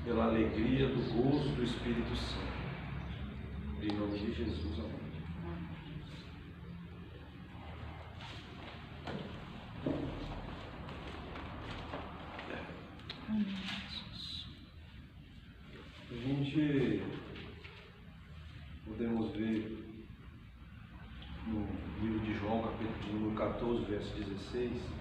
pela alegria do gozo do Espírito Santo. Em nome de Jesus, amém. A gente podemos ver no livro de João, capítulo número 14, verso 16.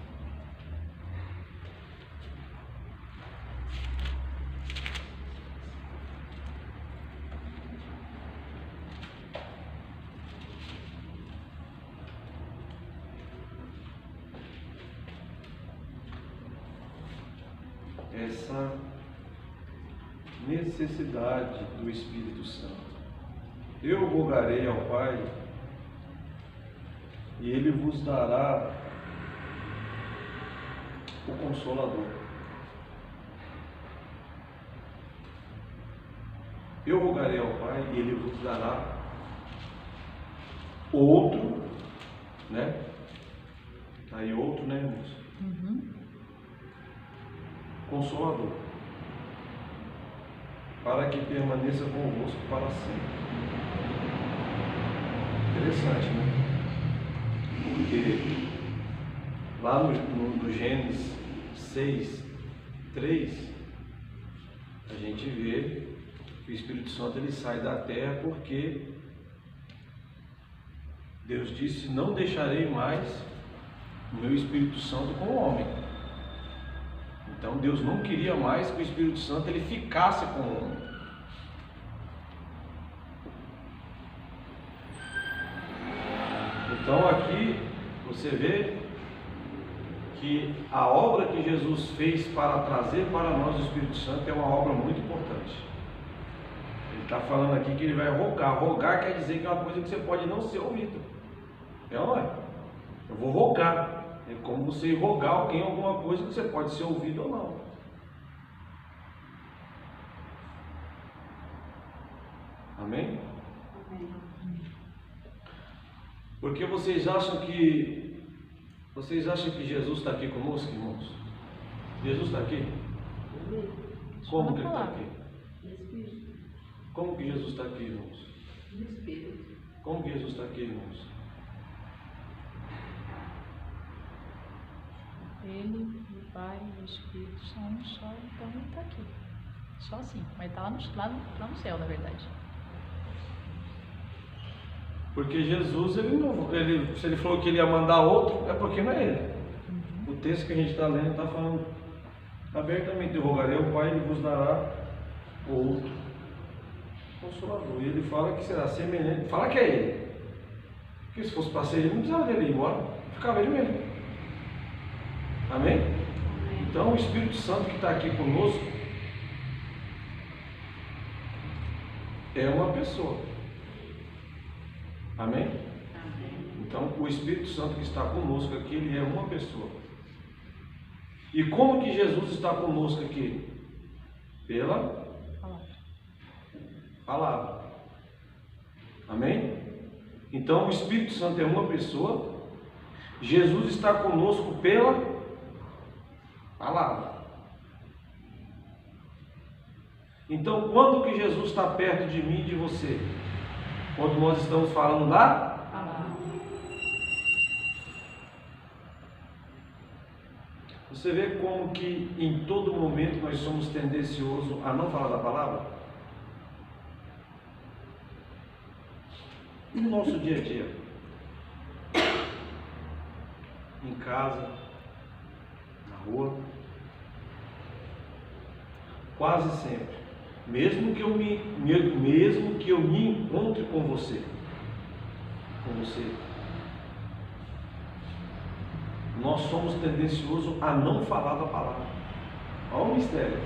Essa necessidade do Espírito Santo. Eu rogarei ao Pai e Ele vos dará o Consolador. Eu rogarei ao Pai e Ele vos dará outro, né? Aí outro, né, irmãos? Consolador, para que permaneça convosco para sempre. Interessante, né? Porque lá no Gênesis 6, 3, a gente vê que o Espírito Santo ele sai da terra porque Deus disse: não deixarei mais o meu Espírito Santo com o homem. Então Deus não queria mais que o Espírito Santo ele ficasse com o homem. Então aqui você vê que a obra que Jesus fez para trazer para nós o Espírito Santo é uma obra muito importante. Ele está falando aqui que ele vai rogar. Rogar quer dizer que é uma coisa que você pode não ser ouvido. Não é? Eu vou rogar. É como você rogar alguém alguma coisa que você pode ser ouvido ou não. Amém? Amém. Porque vocês acham que Jesus está aqui conosco, irmãos? Jesus está aqui? Como que ele está aqui? Como que Jesus está aqui, irmãos? Como que Jesus está aqui, irmãos? Ele, o Pai e o Espírito são um só, então ele está aqui. Só assim, mas está lá no céu, na verdade. Porque Jesus, se ele falou que ele ia mandar outro, é porque não é ele. O texto que a gente está lendo está falando abertamente: eu rogarei ao Pai e ele vos dará outro Consolador. E ele fala que será semelhante, fala que é ele. Porque se fosse para ser ele, não precisava dele ir embora, ficava ele mesmo. Amém? Então o Espírito Santo que está aqui conosco é uma pessoa. Amém? Então o Espírito Santo que está conosco aqui, ele é uma pessoa. E como que Jesus está conosco aqui? Pela palavra. Amém? Então o Espírito Santo é uma pessoa. Jesus está conosco pela palavra. Então, quando que Jesus está perto de mim e de você? Quando nós estamos falando da palavra. Você vê como que em todo momento nós somos tendenciosos a não falar da palavra? E no nosso dia a dia? Em casa, na rua, quase sempre, mesmo que eu me encontre com você, nós somos tendenciosos a não falar da palavra. Olha o mistério.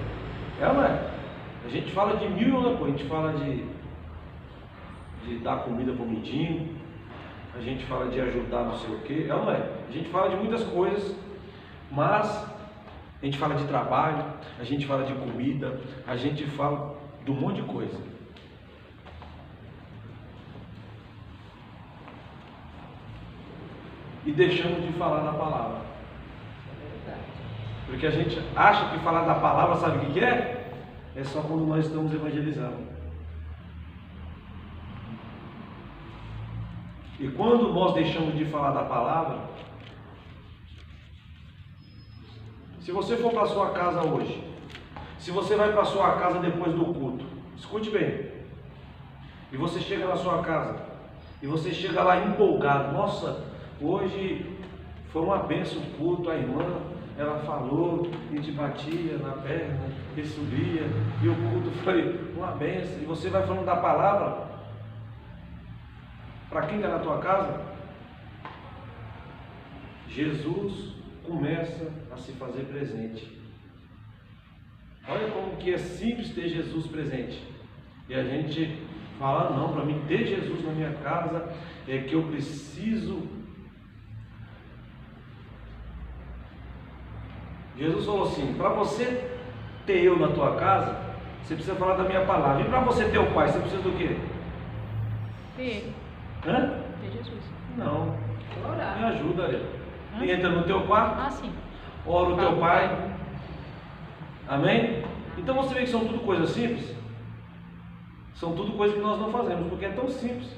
Não é? A gente fala de mil e uma coisa. A gente fala de dar comida para o mendigo, a gente fala de ajudar não sei o quê. Não é? A gente fala de muitas coisas, mas a gente fala de trabalho, a gente fala de comida, a gente fala de um monte de coisa. E deixamos de falar da palavra. Porque a gente acha que falar da palavra, sabe o que é? é só quando nós estamos evangelizando. E quando nós deixamos de falar da palavra, se você for para a sua casa hoje, se você vai para a sua casa depois do culto, escute bem, e você chega na sua casa, e você chega lá empolgado, nossa, hoje foi uma bênção o culto, a irmã, ela falou, e te batia na perna, e subia, e o culto foi uma bênção, e você vai falando da palavra, para quem está na tua casa, Jesus começa a se fazer presente. Olha como que é simples ter Jesus presente. E a gente fala, não, para mim ter Jesus na minha casa é que eu preciso. Jesus falou assim, para você ter eu na tua casa, você precisa falar da minha palavra. E para você ter o Pai, você precisa do quê? Ter Ele. Hã? Ter Jesus. Não. Orar. Me ajuda, Ariel. E entra no teu quarto, Ah, sim. ora o teu Fala, Pai. Amém? Então você vê que são tudo coisas simples. São tudo coisas que nós não fazemos, porque é tão simples.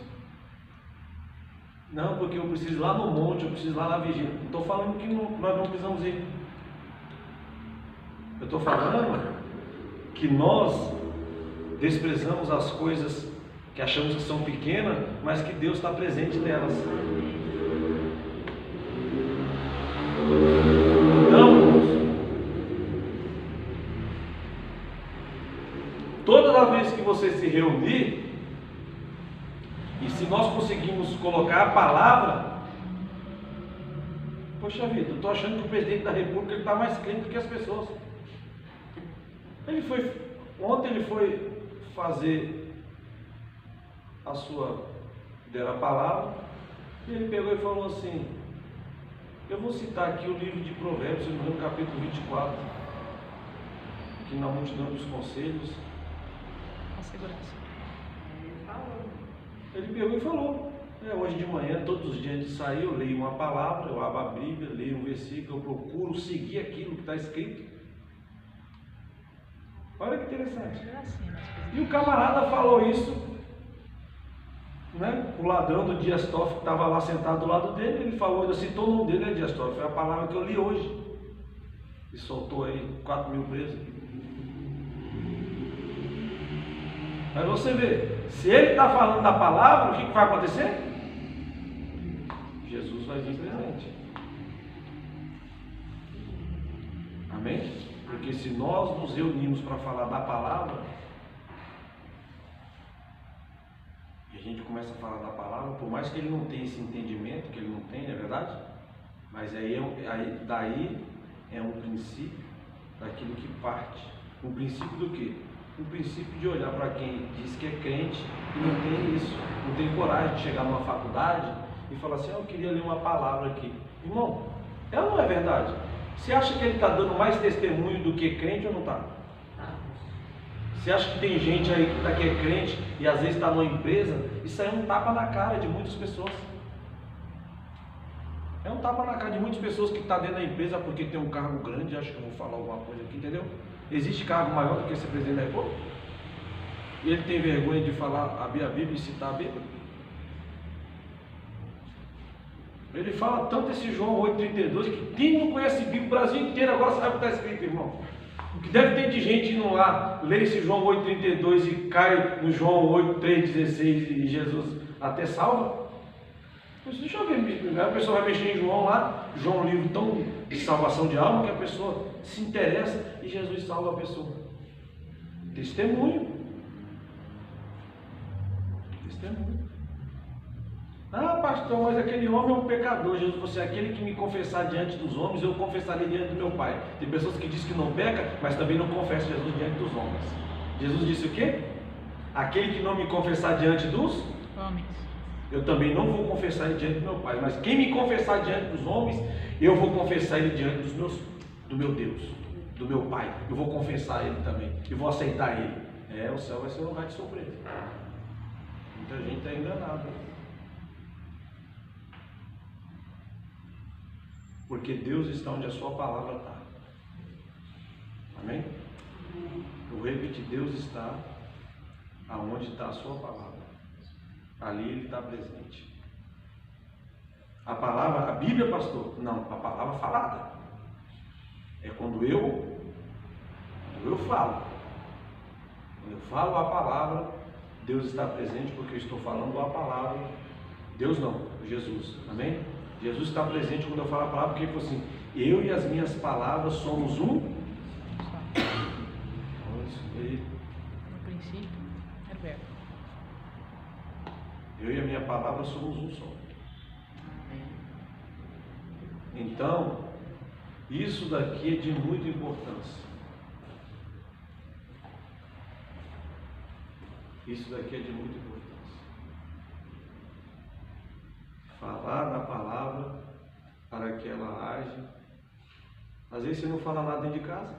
Não, porque eu preciso ir lá no monte, eu preciso ir lá na vigília. Não estou falando que nós não precisamos ir. Eu estou falando que nós desprezamos as coisas que achamos que são pequenas, mas que Deus está presente nelas. Então, toda vez que você se reunir, e se nós conseguimos colocar a palavra, poxa vida, eu estou achando que o presidente da República está mais crente do que as pessoas. Ontem ele foi fazer deram a palavra, e ele pegou e falou assim, eu vou citar aqui o livro de Provérbios, no capítulo 24, aqui na multidão dos conselhos. Com segurança. Ele pegou e falou, hoje de manhã, todos os dias antes de sair, eu leio uma palavra, eu abro a Bíblia, leio um versículo, eu procuro seguir aquilo que está escrito. Olha que interessante. E o camarada falou isso, né? O ladrão do Dias Toffoli que estava lá sentado do lado dele, ele falou, ele citou o nome dele, Dias Toffoli, foi a palavra que eu li hoje. E soltou aí 4.000 presos. Mas você vê, se ele está falando da palavra, o que vai acontecer? Jesus vai vir presente. Amém? Porque se nós nos reunimos para falar da palavra, e a gente começa a falar da palavra, por mais que ele não tenha esse entendimento, que ele não tem, não é verdade? Mas daí é um princípio daquilo que parte. Um princípio do quê? Um princípio de olhar para quem diz que é crente e não tem isso, não tem coragem de chegar numa faculdade e falar assim, eu queria ler uma palavra aqui. Irmão, ela não é verdade. Você acha que ele está dando mais testemunho do que crente ou não está? Você acha que tem gente aí que é crente e às vezes está numa empresa? Isso aí é um tapa na cara de muitas pessoas. É um tapa na cara de muitas pessoas que estão dentro da empresa porque tem um cargo grande. Acho que eu vou falar alguma coisa aqui, entendeu? Existe cargo maior do que ser presidente da República? E ele tem vergonha de falar, abrir a Bíblia e citar a Bíblia? Ele fala tanto esse João 8,32 que quem não conhece a Bíblia, o Brasil inteiro agora sabe o que está escrito, irmão. O que deve ter de gente indo lá, ler esse João 8,32 e cai no João 8,3,16 e Jesus até salva? Deixa eu ver, a pessoa vai mexer em João lá, João é um livro tão de salvação de alma que a pessoa se interessa e Jesus salva a pessoa. Testemunho. Testemunho. Ah, pastor, mas aquele homem é um pecador. Jesus, você é aquele que me confessar diante dos homens, eu confessarei diante do meu Pai. Tem pessoas que dizem que não peca, mas também não confessam Jesus diante dos homens. Jesus disse o quê? Aquele que não me confessar diante dos Homens. Eu também não vou confessar ele diante do meu Pai, mas quem me confessar diante dos homens, eu vou confessar ele diante do meu Deus, do meu Pai. Eu vou confessar ele também, e vou aceitar ele. O céu vai ser um lugar de surpresa. Muita gente está enganada. Porque Deus está onde a sua palavra está. Amém? Eu vou repetir, Deus está aonde está a sua palavra. Ali Ele está presente. A palavra, a Bíblia, pastor? Não, a palavra falada. É quando eu falo. Quando eu falo a palavra, Deus está presente porque eu estou falando a palavra. Deus não, Jesus. Amém? Jesus está presente quando eu falo a palavra, porque ele falou assim, eu e as minhas palavras somos um. No princípio, é verbo. Eu e a minha palavra somos um só. Então, isso daqui é de muita importância. Isso daqui é de muita importância. Falar da palavra para que ela age. Às vezes você não fala nada dentro de casa.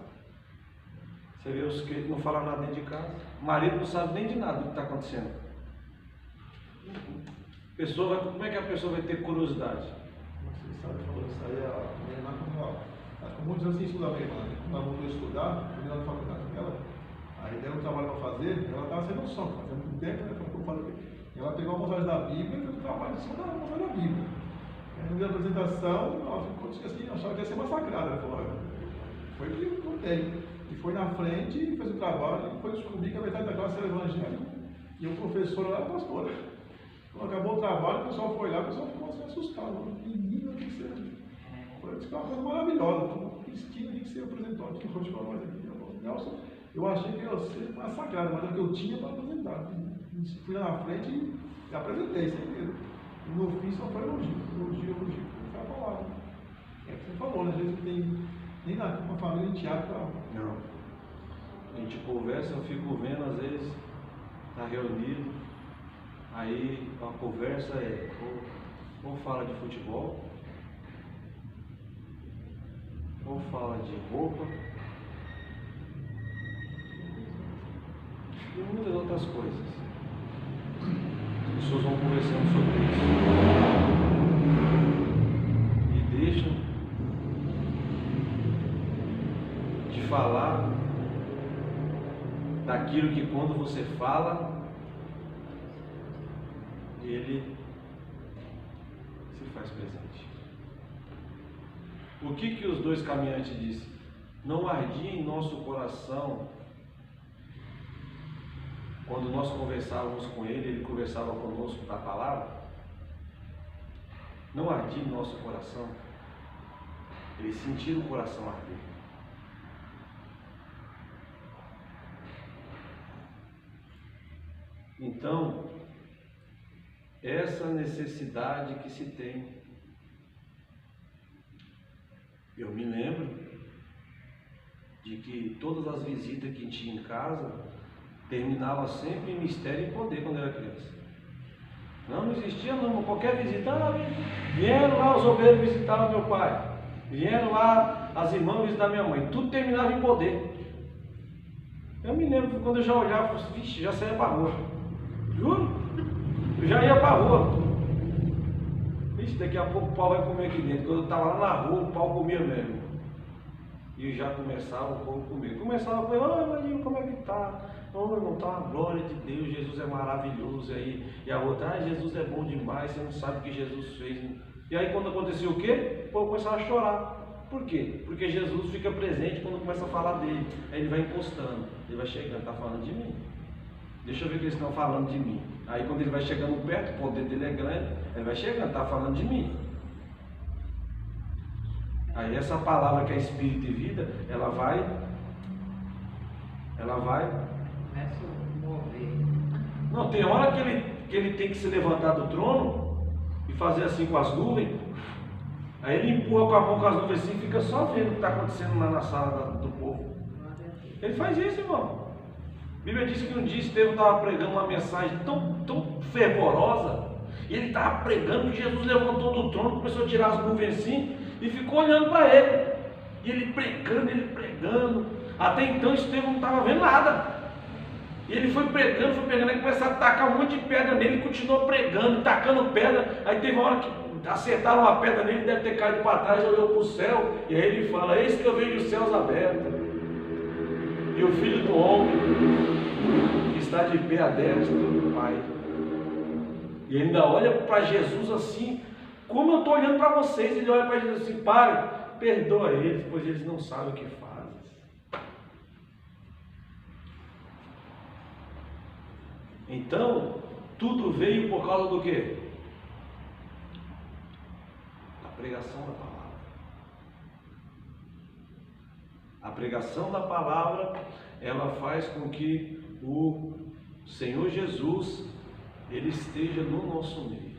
Você vê os que não falam nada dentro de casa. O marido não sabe nem de nada do que está acontecendo. Como é que a pessoa vai ter curiosidade? Você sabe, falou isso aí, a minha irmã com muitos anos sem estudar bem, como ela voltou a estudar, terminando a faculdade dela, aí deram um trabalho para fazer, ela estava sem noção, fazendo muito tempo, ela pegou a montagem da Bíblia e fez um trabalho em cima da montagem da Bíblia. Aí no dia da apresentação, ela ficou assim, achava que ia ser massacrada. Ela falou, foi o que eu contei. E foi na frente, e fez o trabalho, e depois descobri que a metade da classe era evangélica e o professor lá era pastor. Quando acabou o trabalho, o pessoal foi lá, o pessoal ficou assim assustado. Menina, tem que ser. Foi uma coisa maravilhosa. Cristina, tem que ser apresentou aqui, foi para nós aqui. Nelson, eu achei que ia ser massacrado, mas era o que eu tinha para apresentar. Fui lá na frente e apresentei, sem medo. E no fim só foi elogio. Foi a palavra. É o que você falou, né? Às vezes não tem nem uma família em teatro para. Não. A gente conversa, eu fico vendo, às vezes, está reunido, aí a conversa é, ou fala de futebol, ou fala de roupa, e muitas outras coisas. As pessoas vão conversando sobre isso. E deixam de falar daquilo que quando você fala, ele se faz presente. O que os dois caminhantes disseram? Não ardia em nosso coração quando nós conversávamos com ele conversava conosco da palavra? Não ardia em nosso coração? Eles sentiram o coração arder. Então, essa necessidade que se tem. Eu me lembro de que todas as visitas que tinha em casa terminava sempre em mistério e poder quando era criança. Não existia não, qualquer visita, vieram lá os obreiros visitar meu pai, vieram lá as irmãs visitar minha mãe, tudo terminava em poder. Eu me lembro quando eu já olhava, vixe, já saía para a rua, juro, eu já ia para a rua. Vixe, daqui a pouco o pau vai comer aqui dentro. Quando eu estava lá na rua, o pau comia mesmo. E já começava o povo comer. Começava a falar, Marinho, como é que tá? Ô, meu irmão, tá uma glória de Deus, Jesus é maravilhoso aí. E a outra, Jesus é bom demais, você não sabe o que Jesus fez. E aí quando aconteceu o quê? O povo começava a chorar. Por quê? Porque Jesus fica presente quando começa a falar dele. Aí ele vai encostando, ele vai chegando, tá falando de mim. Deixa eu ver o que eles estão falando de mim. Aí quando ele vai chegando perto, o poder dele é grande, ele vai chegando, tá falando de mim. Aí essa palavra que é espírito e vida, ela vai Começa a mover. Não, tem hora que ele tem que se levantar do trono e fazer assim com as nuvens. Aí ele empurra com a mão com as nuvens assim e fica só vendo o que está acontecendo lá na sala do povo. Ele faz isso, irmão. A Bíblia diz que um dia Estevão estava pregando uma mensagem tão fervorosa, e ele estava pregando que Jesus levantou do trono, começou a tirar as nuvens assim, e ficou olhando para ele. E ele pregando. Até então Estevão não estava vendo nada. E ele foi pregando, aí começou a tacar um monte de pedra nele, e continuou pregando, tacando pedra. Aí teve uma hora que acertaram uma pedra nele, deve ter caído para trás, olhou para o céu, e aí ele fala, eis que eu vejo os céus abertos. E o Filho do Homem que está de pé à destra do Pai. E ainda olha para Jesus assim, como eu estou olhando para vocês. Ele olha para Jesus assim: Pai, perdoa eles, pois eles não sabem o que fazem. Então, tudo veio por causa do quê? Da pregação da palavra. A pregação da palavra, ela faz com que o Senhor Jesus, ele esteja no nosso meio.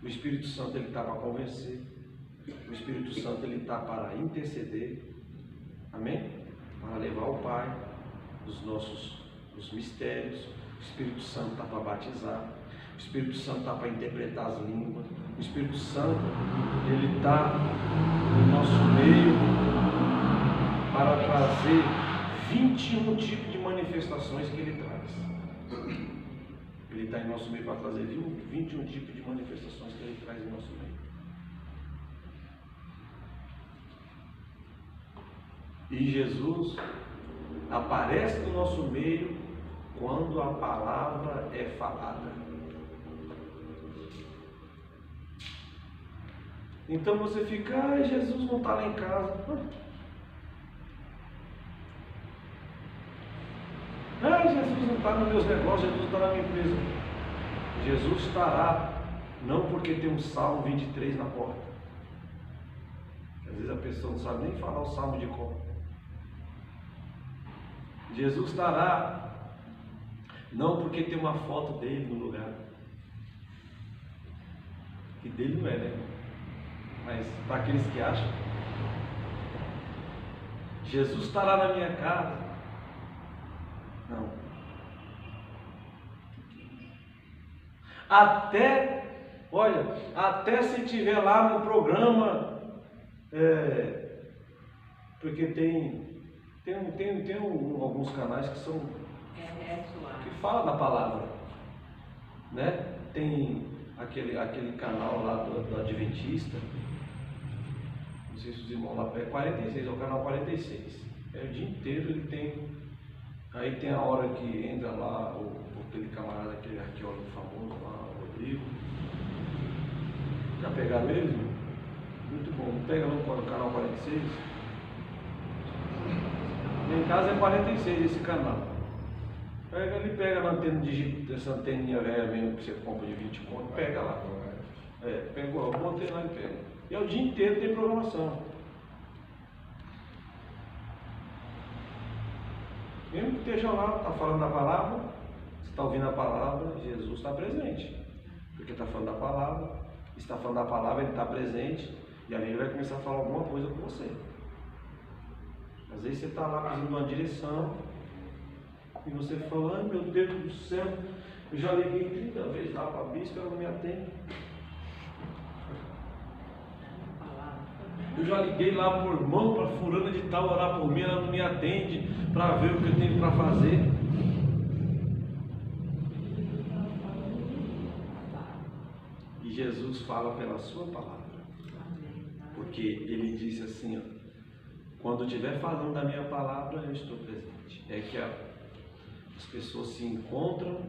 O Espírito Santo, ele está para convencer. O Espírito Santo, ele está para interceder. Amém? Para levar ao Pai os mistérios. O Espírito Santo está para batizar. O Espírito Santo está para interpretar as línguas. O Espírito Santo, ele está no nosso meio para trazer 21 tipos de manifestações que ele traz. Ele está em nosso meio para trazer 21 tipos de manifestações que ele traz em nosso meio. E Jesus aparece no nosso meio quando a palavra é falada. Então você fica: Jesus não está lá em casa. Jesus não está nos meus negócios, Jesus está na minha empresa. Jesus estará, não porque tem um Salmo 23 na porta. Às vezes a pessoa não sabe nem falar o Salmo de cor. Jesus estará, não porque tem uma foto dele no lugar. Que dele não é, né? Mas para aqueles que acham. Jesus estará na minha casa. Não. Até se tiver lá no programa, porque tem alguns canais que são que falam da palavra, né? Tem aquele canal lá do Adventista, não sei se os irmãos lá pegam, 46, é o canal 46. O dia inteiro ele tem. Aí tem a hora que entra lá aquele camarada, aquele arqueólogo famoso lá, o Rodrigo. Já pegaram ele? Muito bom. Pega lá no canal 46. Em casa é 46 esse canal. Ele pega na antena digital, essa anteninha velha mesmo que você compra de 20 conto, pega lá. Pegou, eu botei lá e pega. E é o dia inteiro tem programação. Mesmo que esteja lá, está falando da palavra, você está ouvindo a palavra, Jesus está presente. Porque está falando da palavra, está falando da palavra, ele está presente, e aí ele vai começar a falar alguma coisa com você. Às vezes você está lá pedindo uma direção, e você fala: ai meu Deus do céu, eu já liguei 30 vezes lá para a bispa, ela não me atende. Eu já liguei lá para o irmão, para fulana de tal, orar por mim, ela não me atende, para ver o que eu tenho para fazer. E Jesus fala pela sua palavra. Porque ele disse assim: ó, quando eu estiver falando da minha palavra, eu estou presente. É que as pessoas se encontram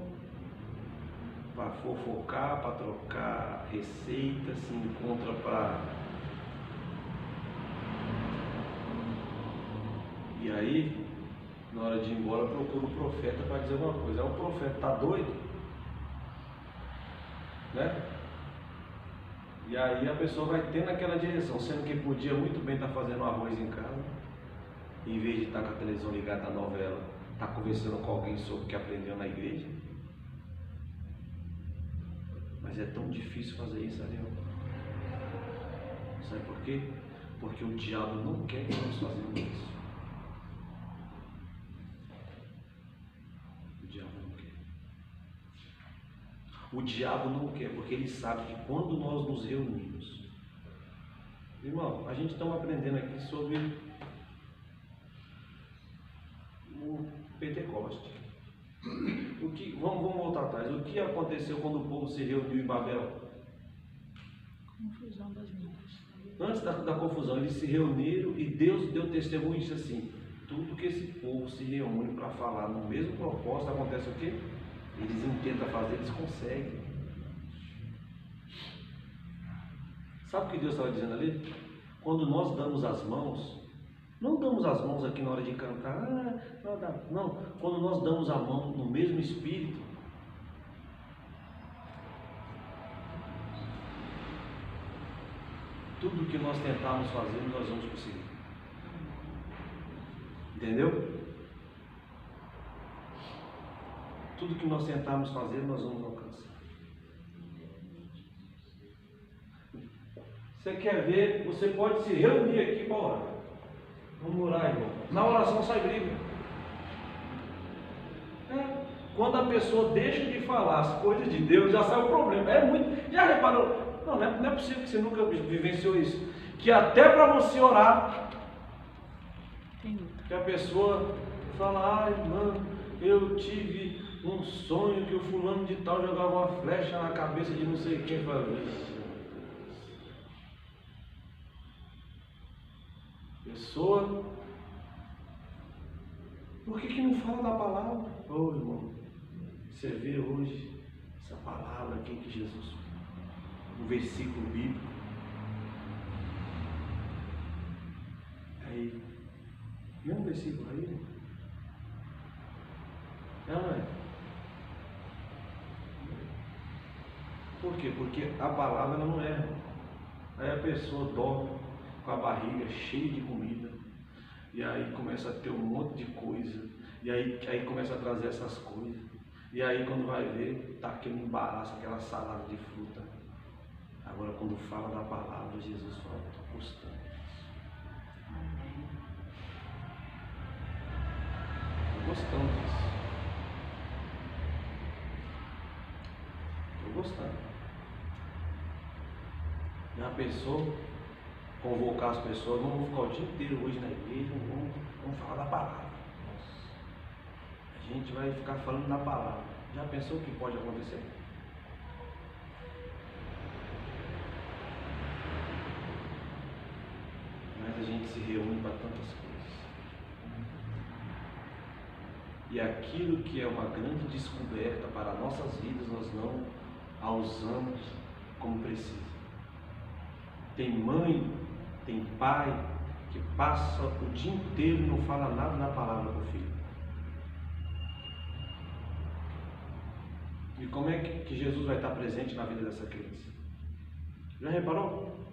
para fofocar, para trocar receita, se encontram para... E aí, na hora de ir embora, procura o profeta para dizer uma coisa. O profeta está doido? Né? E aí a pessoa vai tendo aquela direção, sendo que podia muito bem estar fazendo arroz em casa, em vez de estar com a televisão ligada na novela, estar conversando com alguém sobre o que aprendeu na igreja. Mas é tão difícil fazer isso, Ariel. Sabe por quê? Porque o diabo não quer que nós façamos isso. O diabo não quer, porque ele sabe que quando nós nos reunimos, irmão, a gente está aprendendo aqui sobre o Pentecoste. Vamos voltar atrás. O que aconteceu quando o povo se reuniu em Babel? Confusão das línguas. Antes da confusão, eles se reuniram e Deus deu testemunho e disse assim: tudo que esse povo se reúne para falar no mesmo propósito, acontece o quê? Eles intentam fazer, eles conseguem. Sabe o que Deus estava dizendo ali? Quando nós damos as mãos, não damos as mãos aqui na hora de cantar, não, quando nós damos a mão no mesmo espírito, tudo que nós tentarmos fazer, nós vamos conseguir. Entendeu? Tudo que nós tentarmos fazer, nós vamos alcançar. Você quer ver, você pode se reunir aqui para orar. Vamos orar, irmão. Na oração sai briga. Quando a pessoa deixa de falar as coisas de Deus, já sai o problema. É muito. Já reparou? Não é possível que você nunca vivenciou isso. Que até para você orar, que a pessoa fala, ai, mano, eu tive um sonho que o fulano de tal jogava uma flecha na cabeça de não sei quem. Pessoa, por que não fala da palavra? Ô irmão, você vê hoje essa palavra aqui que Jesus, um versículo bíblico, aí, mesmo versículo aí, não é? Por quê? Porque a palavra ela não erra. Aí a pessoa dorme com a barriga cheia de comida, e aí começa a ter um monte de coisa, e aí começa a trazer essas coisas, e aí quando vai ver, tá aquele embaraço, aquela salada de fruta. Agora quando fala da palavra, Jesus fala, estou gostando. Estou gostando disso. Estou gostando. Já pensou? Convocar as pessoas, vamos ficar o dia inteiro hoje na igreja, vamos falar da palavra. Nossa. A gente vai ficar falando da palavra. Já pensou o que pode acontecer? Mas a gente se reúne para tantas coisas. E aquilo que é uma grande descoberta para nossas vidas, nós não a usamos como precisa. Tem mãe, tem pai que passa o dia inteiro e não fala nada da palavra para o filho. E como é que Jesus vai estar presente na vida dessa criança? Já reparou?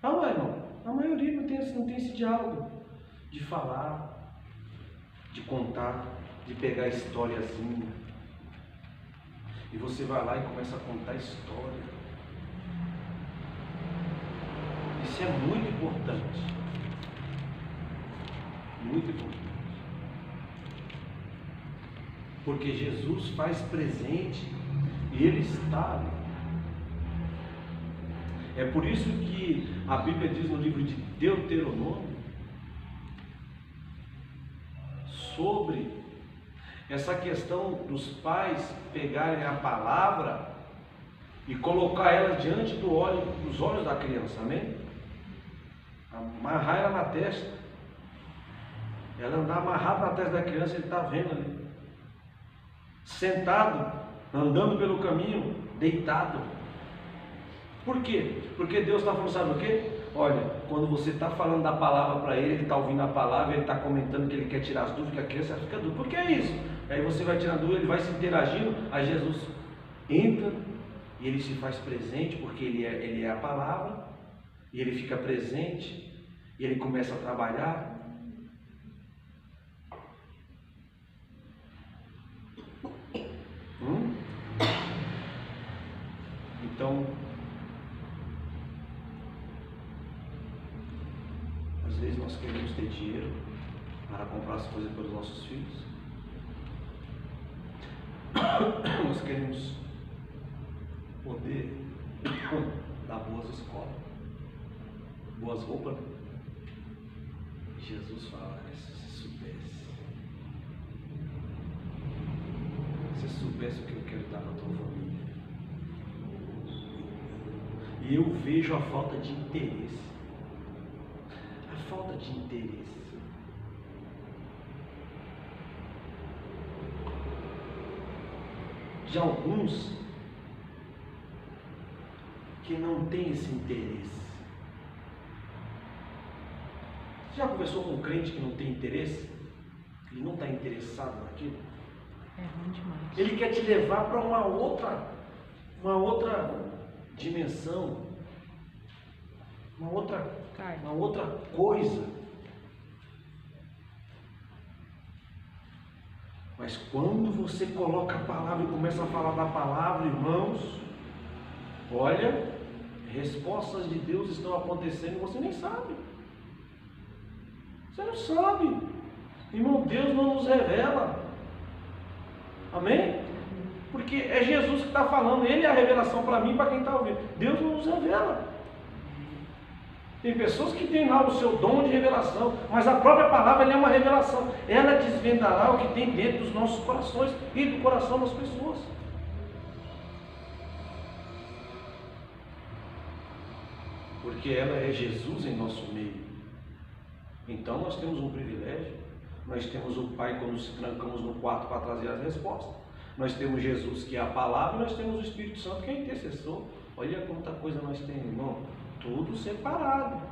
Não, irmão, a maioria não tem esse diálogo de falar, de contar, de pegar a historiazinha. E você vai lá e começa a contar a história. Isso é muito importante. Muito importante. Porque Jesus faz presente e Ele está ali. É por isso que a Bíblia diz no livro de Deuteronômio sobre essa questão dos pais pegarem a palavra e colocar ela diante dos olhos da criança, amém? Amarrar ela na testa, ela andar amarrada na testa da criança, ele está vendo ali, sentado, andando pelo caminho, deitado. Por quê? Porque Deus está falando, sabe o quê? Olha, quando você está falando da palavra para ele está ouvindo a palavra, ele está comentando que ele quer tirar as dúvidas, que a criança fica dúvida. Por que é isso? Aí você vai tirando dúvida, ele vai se interagindo, aí Jesus entra e ele se faz presente, porque ele é a palavra, e ele fica presente, e ele começa a trabalhar. Então, às vezes nós queremos ter dinheiro para comprar as coisas para os nossos filhos. Nós queremos poder dar boas escolas, boas roupas. Jesus fala, se você soubesse o que eu quero dar para a tua família. E eu vejo a falta de interesse. A falta de interesse. de alguns que não têm esse interesse. Você já conversou com um crente que não tem interesse? Ele não está interessado naquilo? É ruim demais. Ele quer te levar para uma outra dimensão, uma outra coisa. Mas quando você coloca a palavra e começa a falar da palavra, irmãos, olha, respostas de Deus estão acontecendo e você nem sabe. Você não sabe. Irmão, Deus não nos revela. Amém? Porque é Jesus que está falando, Ele é a revelação para mim e para quem está ouvindo. Deus não nos revela. Tem pessoas que têm lá o seu dom de revelação, mas a própria palavra ela é uma revelação. Ela desvendará o que tem dentro dos nossos corações e do coração das pessoas. Porque ela é Jesus em nosso meio. Então nós temos um privilégio. Nós temos o Pai quando nos trancamos no quarto para trazer as respostas. Nós temos Jesus que é a palavra, e nós temos o Espírito Santo que é intercessor. Olha quanta coisa nós temos, irmão. Tudo separado.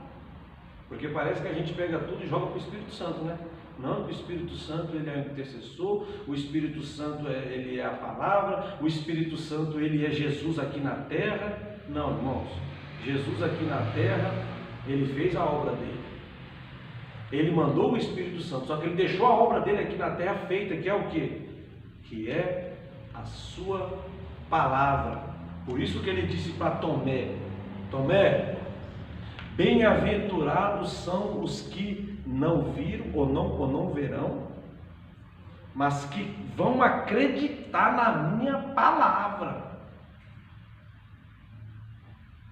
Porque parece que a gente pega tudo e joga para o Espírito Santo, né? Não, o Espírito Santo ele é o intercessor, o Espírito Santo ele é a palavra, o Espírito Santo ele é Jesus aqui na terra. Não, irmãos. Jesus aqui na terra, ele fez a obra dele. Ele mandou o Espírito Santo, só que ele deixou a obra dele aqui na terra feita, que é o quê? Que é a sua palavra. Por isso que ele disse para Tomé: Tomé, bem-aventurados são os que não viram ou não verão, mas que vão acreditar na minha palavra.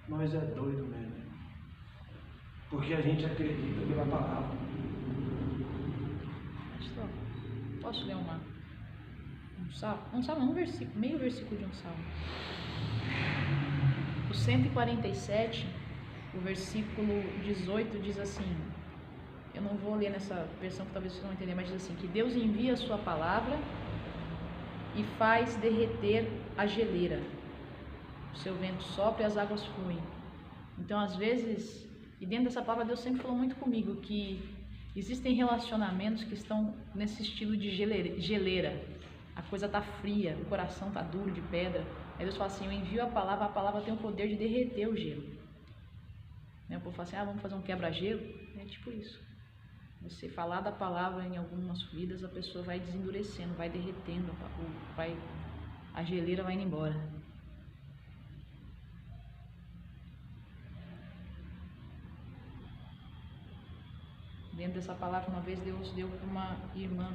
Nós é doido mesmo, porque a gente acredita pela palavra. Pastor, posso ler um salmo, meio versículo de um salmo. O 147, o versículo 18 diz assim, eu não vou ler nessa versão que talvez vocês não entendam, mas diz assim, que Deus envia a sua palavra e faz derreter a geleira. O seu vento sopra e as águas fluem. Então, às vezes, e dentro dessa palavra Deus sempre falou muito comigo que existem relacionamentos que estão nesse estilo de geleira. A coisa está fria, o coração está duro de pedra. Aí Deus fala assim, eu envio a palavra tem o poder de derreter o gelo. O povo fala assim, vamos fazer um quebra-gelo. É tipo isso. Você falar da palavra em algumas vidas, a pessoa vai desendurecendo, vai derretendo, a geleira vai indo embora. Dentro dessa palavra, uma vez Deus deu para uma irmã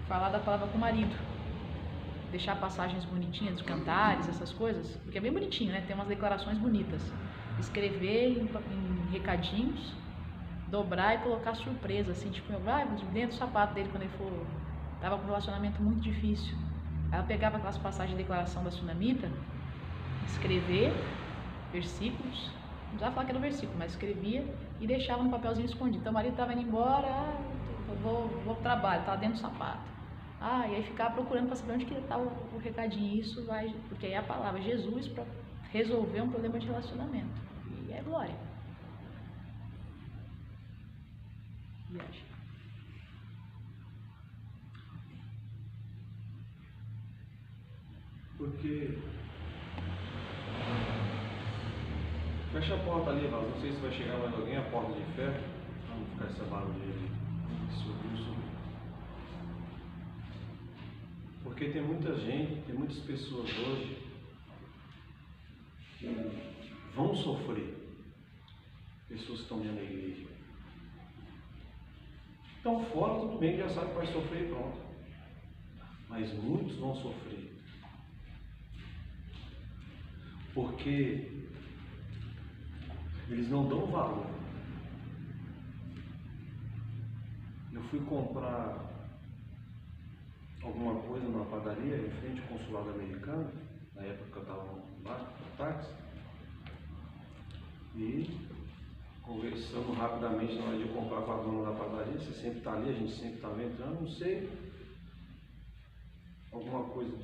falar da palavra com o marido, deixar passagens bonitinhas, de cantares, essas coisas, porque é bem bonitinho, né? Tem umas declarações bonitas. Escrever em recadinhos, dobrar e colocar surpresa, assim, tipo, dentro do sapato dele, quando ele for, tava com um relacionamento muito difícil. Ela pegava aquelas passagens de declaração da Sunamita, escrever versículos, não precisava falar que era o versículo, mas escrevia e deixava no papelzinho escondido. Então o marido estava indo embora, eu vou pro trabalho, estava dentro do sapato. E aí ficava procurando para saber onde que estava o recadinho. Isso vai, porque aí é a palavra Jesus para resolver um problema de relacionamento. E é glória. Viagem. Porque fecha a porta ali, Val. Não sei se vai chegar mais alguém, a porta de ferro. Vamos ficar essa barulhinha ali. Subiu. Porque tem muita gente, tem muitas pessoas hoje que vão sofrer. Pessoas que estão dentro da igreja. Então fora tudo bem, já sabe que vai sofrer e pronto. Mas muitos vão sofrer. Porque eles não dão valor. Eu fui comprar alguma coisa numa padaria em frente ao consulado americano, na época que eu estava lá no táxi, e conversando rapidamente na hora de comprar com a dona da padaria, você sempre está ali, a gente sempre está entrando, não sei. alguma coisa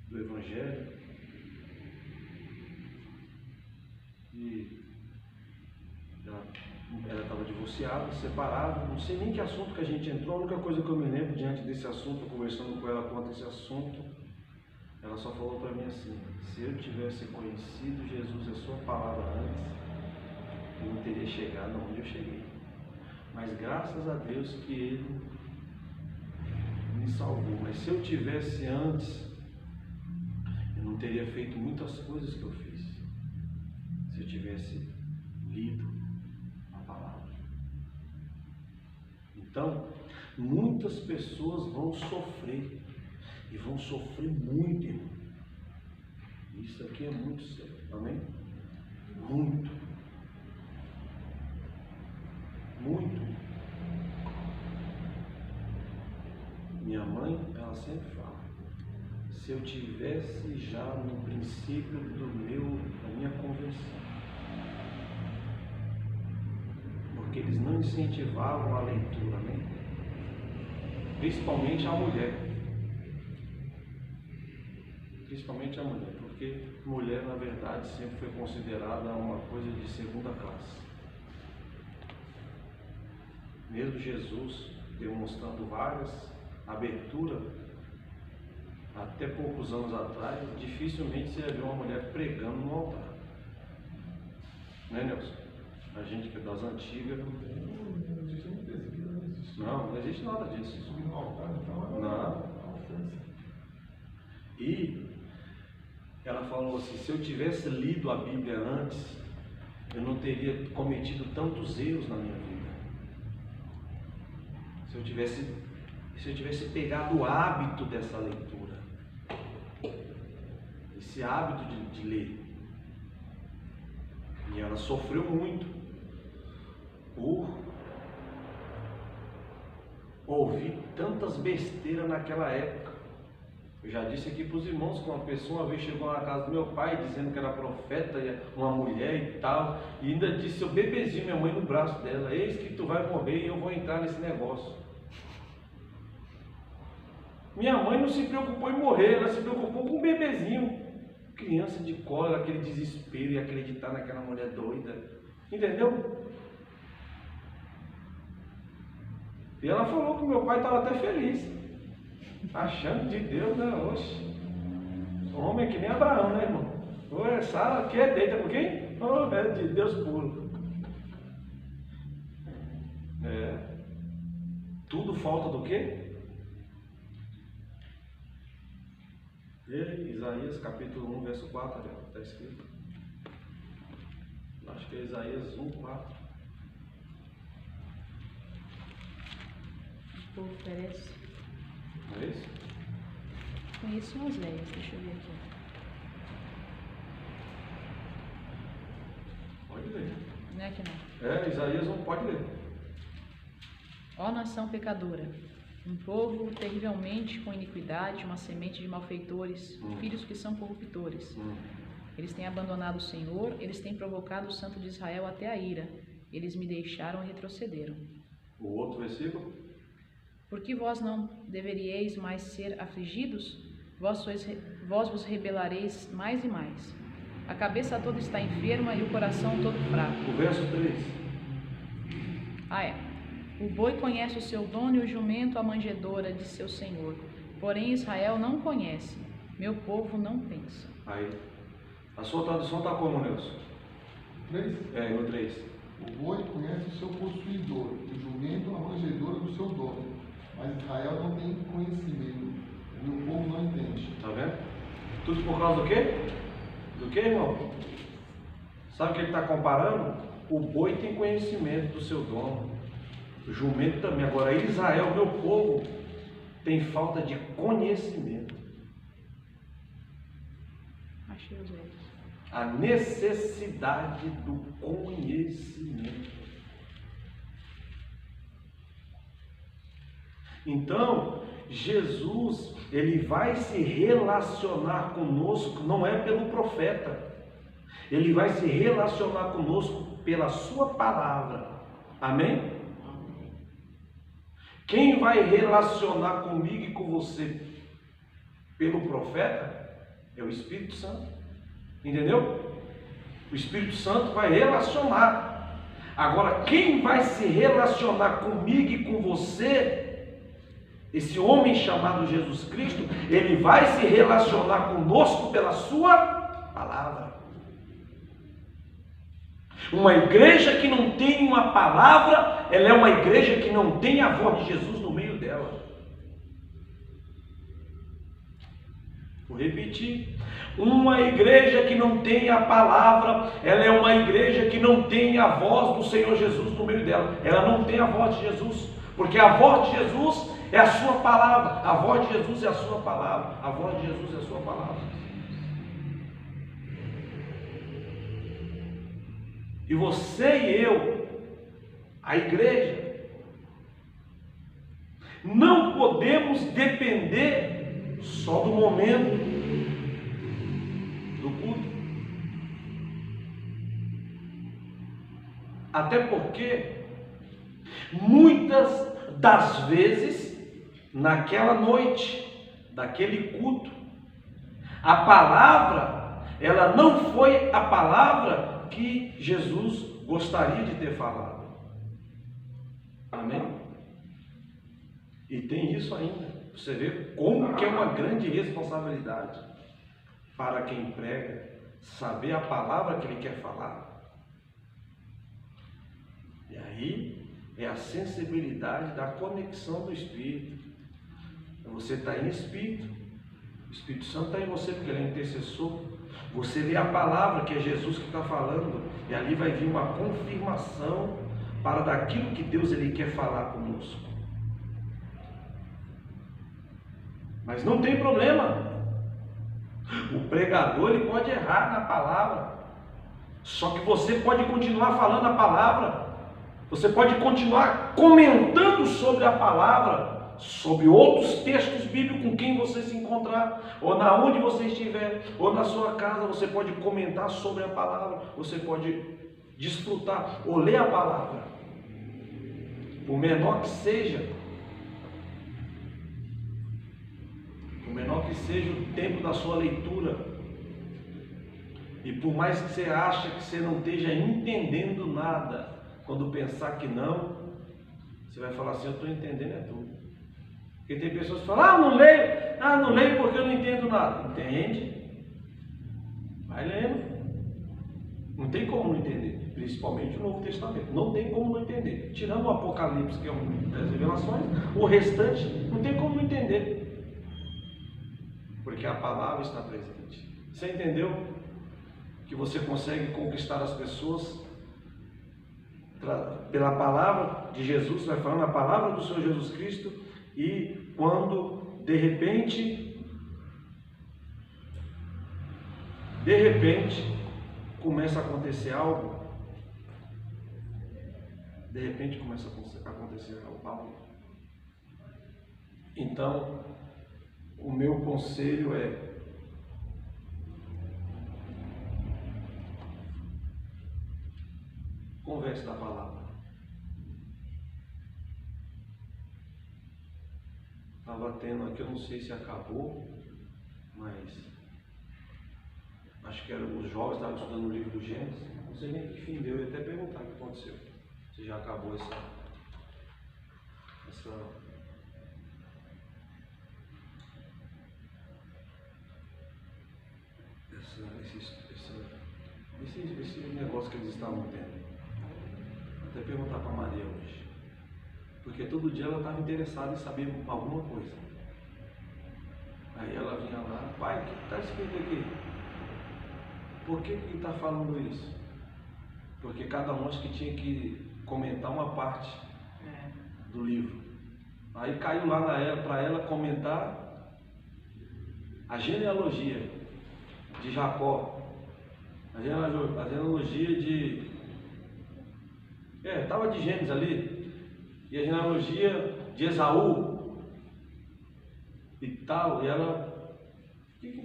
do Evangelho. E ela estava divorciada, separada, não sei nem que assunto que a gente entrou. A única coisa que eu me lembro diante desse assunto, conversando com ela quanto a esse assunto, ela só falou para mim assim: se eu tivesse conhecido Jesus e a sua palavra antes, eu não teria chegado onde eu cheguei. Mas graças a Deus que Ele me salvou. Mas se eu tivesse antes, eu não teria feito muitas coisas que eu fiz. Se eu tivesse lido a palavra. Então, muitas pessoas vão sofrer. E vão sofrer muito, irmão. Isso aqui é muito sério. Amém? Muito. Muito. Minha mãe, ela sempre fala: se eu tivesse já no princípio da minha conversão, porque eles não incentivavam a leitura, né? Principalmente a mulher. Principalmente a mulher, porque mulher, na verdade, sempre foi considerada uma coisa de segunda classe. Mesmo Jesus demonstrando várias aberturas, até poucos anos atrás, dificilmente você ia ver uma mulher pregando no altar. Né, Nelson? A gente que é das antigas. Não existe nada disso. Subir no altar, então não. E ela falou assim: se eu tivesse lido a Bíblia antes, eu não teria cometido tantos erros na minha vida. Se eu tivesse pegado o hábito dessa leitura, esse hábito de ler. E ela sofreu muito por ouvir tantas besteiras naquela época. Eu já disse aqui para os irmãos que uma pessoa uma vez chegou na casa do meu pai dizendo que era profeta, uma mulher e tal, e ainda disse: seu bebezinho, minha mãe no braço dela, eis que tu vai morrer e eu vou entrar nesse negócio. Minha mãe não se preocupou em morrer, ela se preocupou com o bebezinho, criança de colo, aquele desespero e acreditar naquela mulher doida, entendeu? E ela falou que meu pai estava até feliz, achando de Deus, né? Oxe, homem é que nem Abraão, né, irmão? Oi, Sara, que é deita com quem? Oh, é de Deus puro. Tudo falta do quê? Isaías capítulo 1, verso 4, está escrito. Acho que é Isaías 1, 4. O povo perece. Não é isso? Conheço em Oséias, deixa eu ver aqui. Pode ler. Não é aqui não. Isaías 1, pode ler. Ó nação pecadora, um povo terrivelmente com iniquidade, uma semente de malfeitores, filhos que são corruptores. Eles têm abandonado o Senhor, eles têm provocado o Santo de Israel até a ira. Eles me deixaram e retrocederam. O outro versículo. Porque vós não deveríeis mais ser afligidos? Vós vos rebelareis mais e mais. A cabeça toda está enferma e o coração todo fraco. O verso 3. O boi conhece o seu dono e o jumento a manjedoura de seu senhor. Porém Israel não conhece, meu povo não pensa. Aí. A sua tradução está como, Nelson? 3. No 3. O boi conhece o seu possuidor, o jumento a manjedoura do seu dono. Mas Israel não tem conhecimento, meu povo não entende. Está vendo? Tudo por causa do quê? Do que, irmão? Sabe o que ele está comparando? O boi tem conhecimento do seu dono. O jumento também. Agora, Israel, meu povo, tem falta de conhecimento. Achei os velhos. A necessidade do conhecimento. Então, Jesus, ele vai se relacionar conosco, não é pelo profeta. Ele vai se relacionar conosco pela sua palavra. Amém? Quem vai relacionar comigo e com você pelo profeta é o Espírito Santo. Entendeu? O Espírito Santo vai relacionar. Agora, quem vai se relacionar comigo e com você, esse homem chamado Jesus Cristo, ele vai se relacionar conosco pela sua palavra. Uma igreja que não tem uma palavra, ela é uma igreja que não tem a voz de Jesus no meio dela. Vou repetir. Uma igreja que não tem a palavra, ela é uma igreja que não tem a voz do Senhor Jesus no meio dela. Ela não tem a voz de Jesus, porque a voz de Jesus é a sua palavra. A voz de Jesus é a sua palavra. A voz de Jesus é a sua palavra. E você e eu, a igreja, não podemos depender só do momento do culto. Até porque muitas das vezes, naquela noite, daquele culto, a palavra, ela não foi a palavra que Jesus gostaria de ter falado. Amém? E tem isso ainda. Você vê como que é uma grande responsabilidade para quem prega saber a palavra que ele quer falar. E aí é a sensibilidade da conexão do Espírito. Você está em Espírito, o Espírito Santo está em você porque ele é intercessor. Você lê a palavra que é Jesus que está falando, e ali vai vir uma confirmação para daquilo que Deus ele quer falar conosco. Mas não tem problema. O pregador ele pode errar na palavra, só que você pode continuar falando a palavra. Você pode continuar comentando sobre a palavra, sobre outros textos bíblicos com quem você se encontrar, ou na onde você estiver, ou na sua casa, você pode comentar sobre a palavra, você pode desfrutar ou ler a palavra, por menor que seja, o tempo da sua leitura, e por mais que você ache que você não esteja entendendo nada, quando pensar que não, você vai falar assim, eu estou entendendo é tudo. Porque tem pessoas que falam, não leio porque eu não entendo nada. Entende? Vai lendo. Não tem como não entender, principalmente o Novo Testamento. Não tem como não entender. Tirando o Apocalipse, que é uma das revelações, o restante não tem como não entender. Porque a palavra está presente. Você entendeu que você consegue conquistar as pessoas pela palavra de Jesus, vai falando a palavra do Senhor Jesus Cristo, e quando de repente começa a acontecer algo, então o meu conselho é: converse da palavra. Estava tendo aqui, eu não sei se acabou, mas acho que era os jovens estavam estudando o livro do Gênesis. Não sei nem que fim deu, eu ia até perguntar o que aconteceu. Se já acabou esse negócio que eles estavam tendo. Vou até perguntar para a Maria hoje. Porque todo dia ela estava interessada em saber alguma coisa. Aí ela vinha lá, pai, o que está escrito aqui? Por que está falando isso? Porque cada um acho que tinha que comentar uma parte do livro. Aí caiu lá para ela comentar a genealogia de Jacó. A genealogia de... estava de Gênesis ali. E a genealogia de Esaú. E tal. E ela...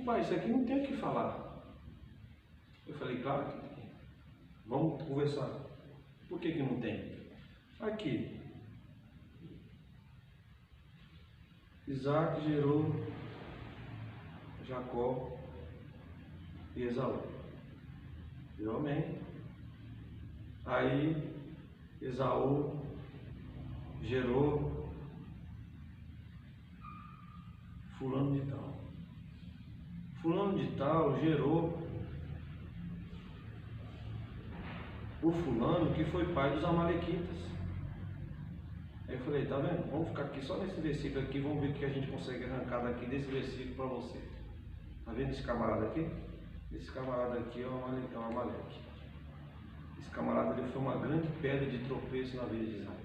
pai, isso aqui não tem o que falar. Eu falei, claro que tem. Vamos conversar. Por que não tem? Aqui. Isaac gerou Jacó e Esaú. Deu amém? Aí Esaú gerou fulano de tal. Fulano de tal gerou o fulano que foi pai dos amalequitas. Aí eu falei, tá vendo? Vamos ficar aqui só nesse versículo aqui, vamos ver o que a gente consegue arrancar daqui desse versículo para você. Tá vendo esse camarada aqui? Esse camarada aqui é o Amaleque. Esse camarada ele foi uma grande pedra de tropeço na vida de Israel.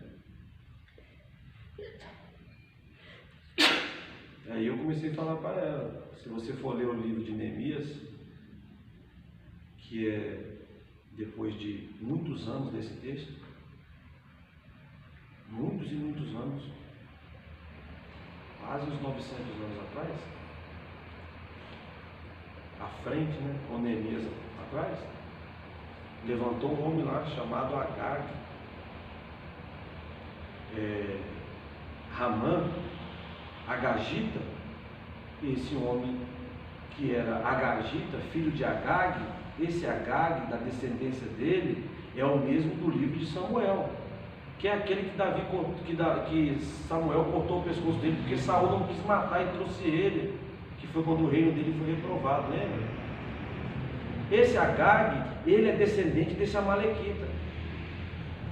Aí eu comecei a falar para ela, se você for ler o livro de Neemias, que é depois de muitos anos desse texto, muitos e muitos anos, quase uns 900 anos atrás, à frente, né, com Neemias atrás, levantou um homem lá chamado Agag, Ramã, Agagita. Esse homem que era Agagita, filho de Agag, esse Agag, da descendência dele, é o mesmo do livro de Samuel, que é aquele que Samuel cortou o pescoço dele porque Saul não quis matar e trouxe ele, que foi quando o reino dele foi reprovado, lembra? Esse Agag, ele é descendente desse Amalequita.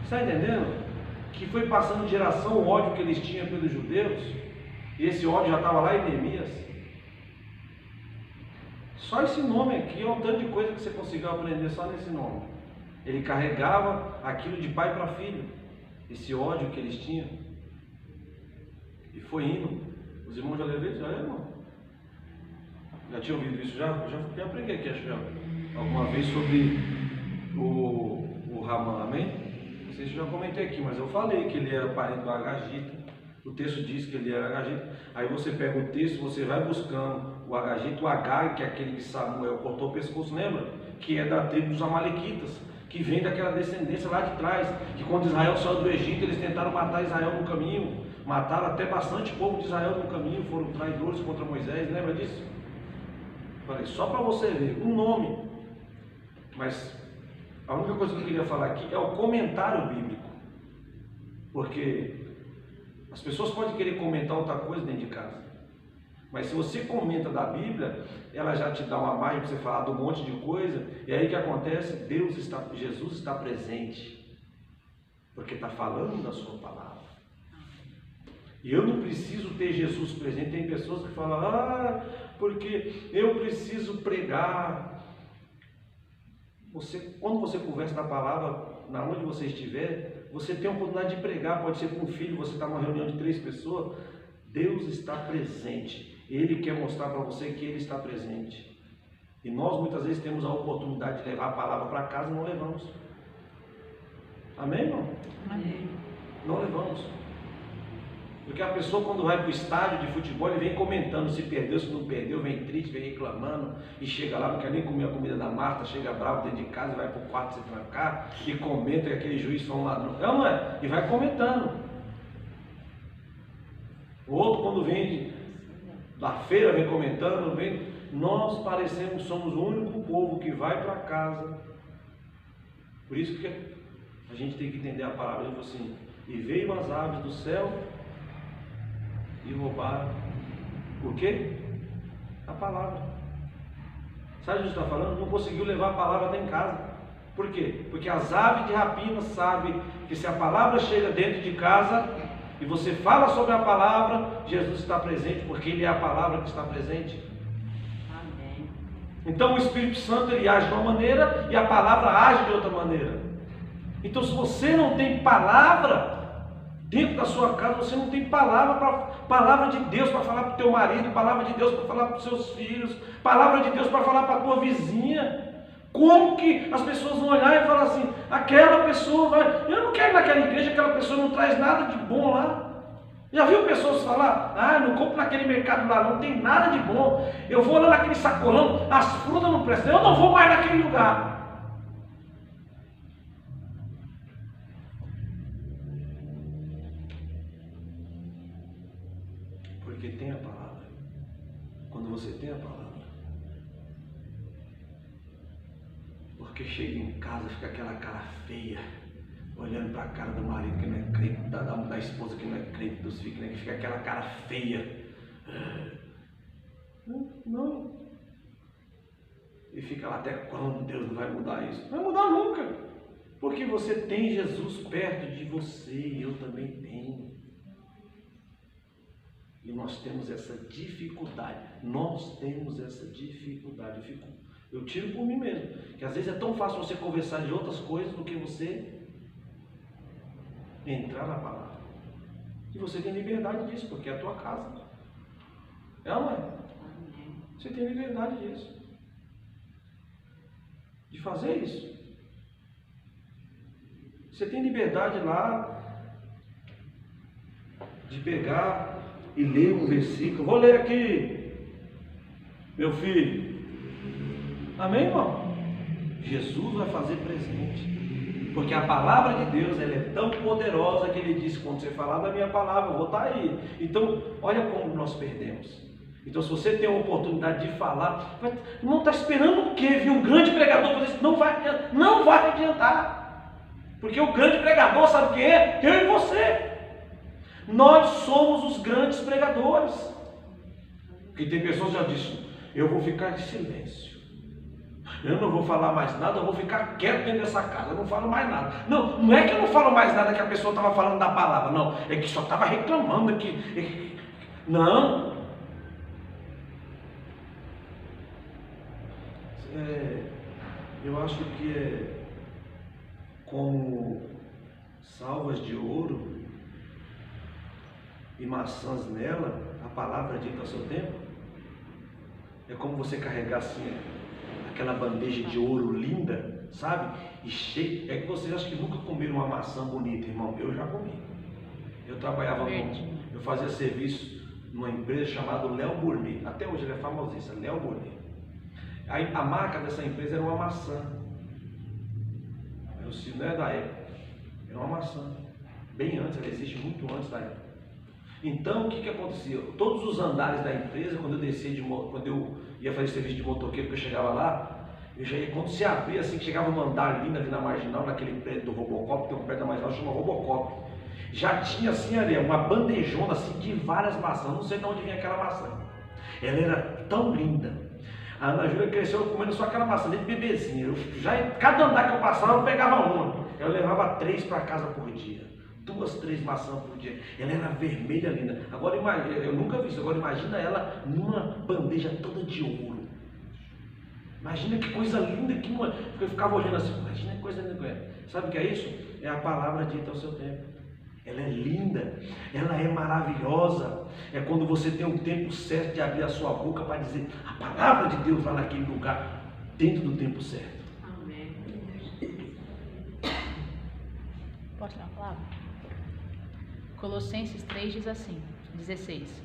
Está entendendo? Que foi passando de geração o ódio que eles tinham pelos judeus, e esse ódio já estava lá em Neemias. Só esse nome aqui é um tanto de coisa que você conseguiu aprender só nesse nome. Ele carregava aquilo de pai para filho, esse ódio que eles tinham. E foi indo. Os irmãos já leram isso? Já leram, irmão? Já tinha ouvido isso? Já aprendi aqui, acho que alguma vez sobre o Ramã, amém? Não sei se eu já comentei aqui, mas eu falei que ele era parente do Agagita. O texto diz que ele era Agagita. Aí você pega o texto, você vai buscando o Agagita, o Agag, que é aquele que Samuel cortou o pescoço, lembra? Que é da tribo dos Amalequitas, que vem daquela descendência lá de trás, que quando Israel saiu do Egito, eles tentaram matar Israel no caminho, mataram até bastante povo de Israel no caminho, foram traidores contra Moisés, lembra disso? Falei, só para você ver, um nome. Mas a única coisa que eu queria falar aqui é o comentário bíblico, porque as pessoas podem querer comentar outra coisa dentro de casa, mas se você comenta da Bíblia, ela já te dá uma margem para você falar de um monte de coisa, e aí o que acontece? Jesus está presente, porque está falando da sua palavra. E eu não preciso ter Jesus presente. Tem pessoas que falam, porque eu preciso pregar. Quando você conversa da palavra, na onde você estiver, você tem a oportunidade de pregar. Pode ser com um filho, você está numa reunião de 3 pessoas. Deus está presente. Ele quer mostrar para você que Ele está presente. E nós muitas vezes temos a oportunidade de levar a palavra para casa e não levamos. Amém, irmão? Amém. Não levamos. Porque a pessoa, quando vai para o estádio de futebol, ele vem comentando se perdeu, se não perdeu, vem triste, vem reclamando, e chega lá, não quer nem comer a comida da Marta, chega bravo dentro de casa, vai para o quarto se trancar, e comenta que aquele juiz foi um ladrão. É ou não é? E vai comentando. O outro, quando vem da feira, vem comentando, nós somos o único povo que vai para casa. Por isso que a gente tem que entender a palavra. Ele falou assim, e veio as aves do céu e roubaram o quê? A palavra. Sabe o que está falando? Não conseguiu levar a palavra até em casa. Por quê? Porque as aves de rapina sabem que se a palavra chega dentro de casa e você fala sobre a palavra, Jesus está presente, porque Ele é a palavra que está presente. Amém. Então o Espírito Santo ele age de uma maneira e a palavra age de outra maneira. Então se você não tem palavra dentro da sua casa, você não tem palavra de Deus para falar para o teu marido, palavra de Deus para falar para os seus filhos, palavra de Deus para falar para a tua vizinha. Como que as pessoas vão olhar e falar assim, aquela pessoa vai, eu não quero ir naquela igreja, aquela pessoa não traz nada de bom lá. Já viu pessoas falar, não compro naquele mercado lá, não tem nada de bom, eu vou lá naquele sacolão, as frutas não prestam, eu não vou mais naquele lugar. Porque tem a palavra. Quando você tem a palavra, Porque chega em casa, fica aquela cara feia, olhando para a cara do marido que não é crente, da esposa que não é crente, dos filhos, que fica aquela cara feia. Não. E fica lá, até quando Deus não vai mudar isso? Não vai mudar nunca. Porque você tem Jesus perto de você e eu também tenho. E nós temos essa dificuldade. Eu tiro por mim mesmo. Que às vezes é tão fácil você conversar de outras coisas do que você entrar na palavra. E você tem liberdade disso, porque é a tua casa. É ou não é? Você tem liberdade disso. De fazer isso. Você tem liberdade lá de pegar e ler um versículo. Vou ler aqui, meu filho. Amém, irmão? Jesus vai fazer presente. Porque a palavra de Deus, ela é tão poderosa que ele disse, quando você falar da minha palavra, eu vou estar aí. Então, olha como nós perdemos. Então, se você tem a oportunidade de falar, não está esperando o quê? Vir um grande pregador fazer isso? Não vai adiantar. Porque o grande pregador, sabe quem é? Eu e você. Nós somos os grandes pregadores. Porque tem pessoas que já disseram, eu vou ficar em silêncio. Eu não vou falar mais nada, eu vou ficar quieto dentro dessa casa, eu não falo mais nada. Não é que eu não falo mais nada que a pessoa estava falando da palavra, não. É que só estava reclamando aqui. Não. Eu acho que é como salvas de ouro e maçãs nela, a palavra dita ao seu tempo. É como você carregar assim aquela bandeja de ouro linda, sabe? E cheia. É que vocês acham que nunca comeram uma maçã bonita, irmão. Eu já comi. Eu trabalhava eu fazia serviço numa empresa chamada Léo Gourmet. Até hoje ele é famosíssimo, Léo Gourmet. A marca dessa empresa era uma maçã. Não é da época. Era uma maçã. Bem antes, ela existe muito antes da época. Então, o que acontecia? Todos os andares da empresa, quando eu descia quando eu ia fazer serviço de motoqueiro, que eu chegava lá, eu já ia, quando se abria assim, que chegava um andar lindo ali na Marginal, naquele prédio do Robocop, tem um prédio da Marginal, chama Robocop. Já tinha assim ali, uma bandejona assim de várias maçãs, não sei de onde vinha aquela maçã. Ela era tão linda. A Ana Júlia cresceu comendo só aquela maçã, desde bebezinha. Cada andar que eu passava, eu pegava uma. Eu levava 3 para casa por dia. 2, 3 maçãs por dia. Ela era vermelha, linda. Agora imagina, eu nunca vi isso. Agora imagina ela numa bandeja toda de ouro. Imagina que coisa linda que uma. Eu ficava olhando assim, imagina que coisa linda. Sabe o que é isso? É a palavra dita ao seu tempo. Ela é linda, ela é maravilhosa. É quando você tem o tempo certo de abrir a sua boca para dizer a palavra de Deus lá naquele lugar, dentro do tempo certo. Amém. Posso ler uma palavra? Colossenses 3 diz assim, 16.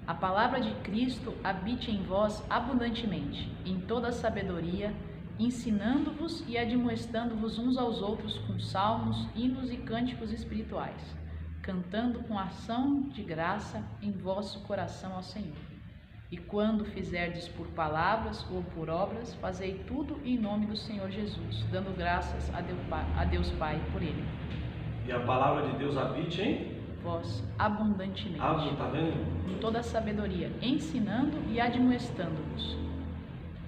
A palavra de Cristo habite em vós abundantemente, em toda a sabedoria, ensinando-vos e admoestando-vos uns aos outros com salmos, hinos e cânticos espirituais, cantando com ação de graça em vosso coração ao Senhor. E quando fizerdes por palavras ou por obras, fazei tudo em nome do Senhor Jesus, dando graças a Deus Pai por Ele. E a palavra de Deus habite em vós abundantemente, tá vendo? em toda a sabedoria, ensinando e admoestando-vos.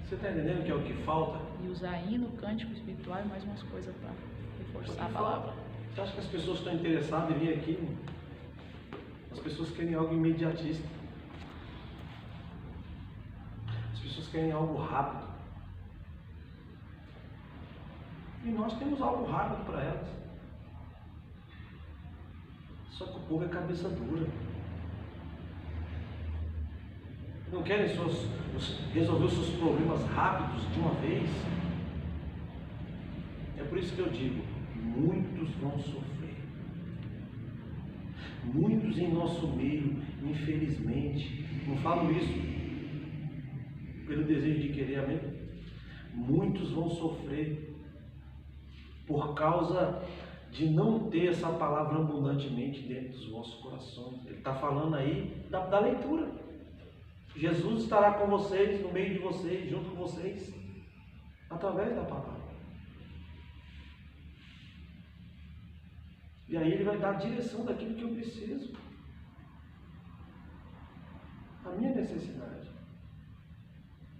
Você está entendendo que é o que falta? E usar hino, cântico espiritual e mais umas coisas para reforçar a palavra. Você acha que as pessoas estão interessadas em vir aqui? As pessoas querem algo imediatista. As pessoas querem algo rápido. E nós temos algo rápido para elas. Só que o povo é cabeça dura. Não querem resolver os seus problemas rápidos de uma vez. É por isso que eu digo, muitos vão sofrer. Muitos em nosso meio, infelizmente, não falo isso pelo desejo de querer, amém? Muitos vão sofrer por causa de não ter essa palavra abundantemente dentro dos vossos corações. Ele está falando aí da leitura. Jesus estará com vocês, no meio de vocês, junto com vocês, através da palavra. E aí Ele vai dar a direção daquilo que eu preciso. A minha necessidade.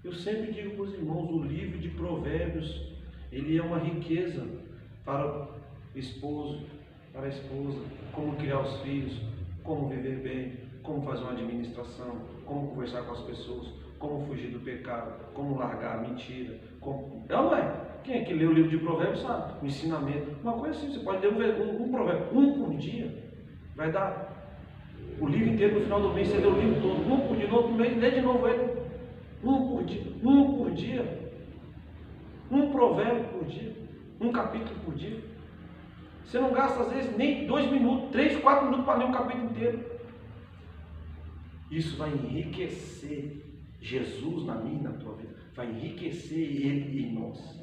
Eu sempre digo para os irmãos, o livro de Provérbios, ele é uma riqueza para o esposo, para a esposa, como criar os filhos, como viver bem, como fazer uma administração, como conversar com as pessoas, como fugir do pecado, como largar a mentira. Como... É ou não é? Quem é que lê o livro de Provérbios sabe? O ensinamento. Uma coisa assim, você pode ler um provérbio, um por dia, vai dar o livro inteiro. No final do mês você lê o livro todo, um por dia, no outro mês lê de novo ele. Um por dia, um provérbio por dia, um capítulo por dia. Você não gasta às vezes nem 2 minutos, 3, 4 minutos para ler um capítulo inteiro. Isso vai enriquecer Jesus na minha e na tua vida, vai enriquecer Ele em nós.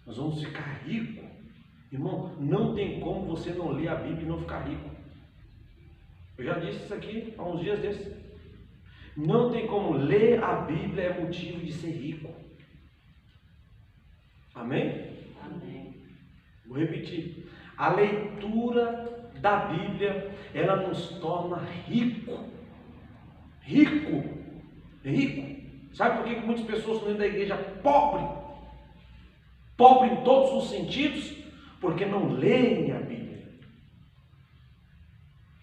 Nós vamos ficar ricos. Irmão, não tem como você não ler a Bíblia e não ficar rico. Eu já disse isso aqui há uns dias desses. Não tem como. Ler a Bíblia é motivo de ser rico. Amém? Amém. Vou repetir. A leitura da Bíblia, ela nos torna rico. Rico. Rico. Sabe por que muitas pessoas estão dentro da igreja pobre? Pobre em todos os sentidos? Porque não leem a Bíblia.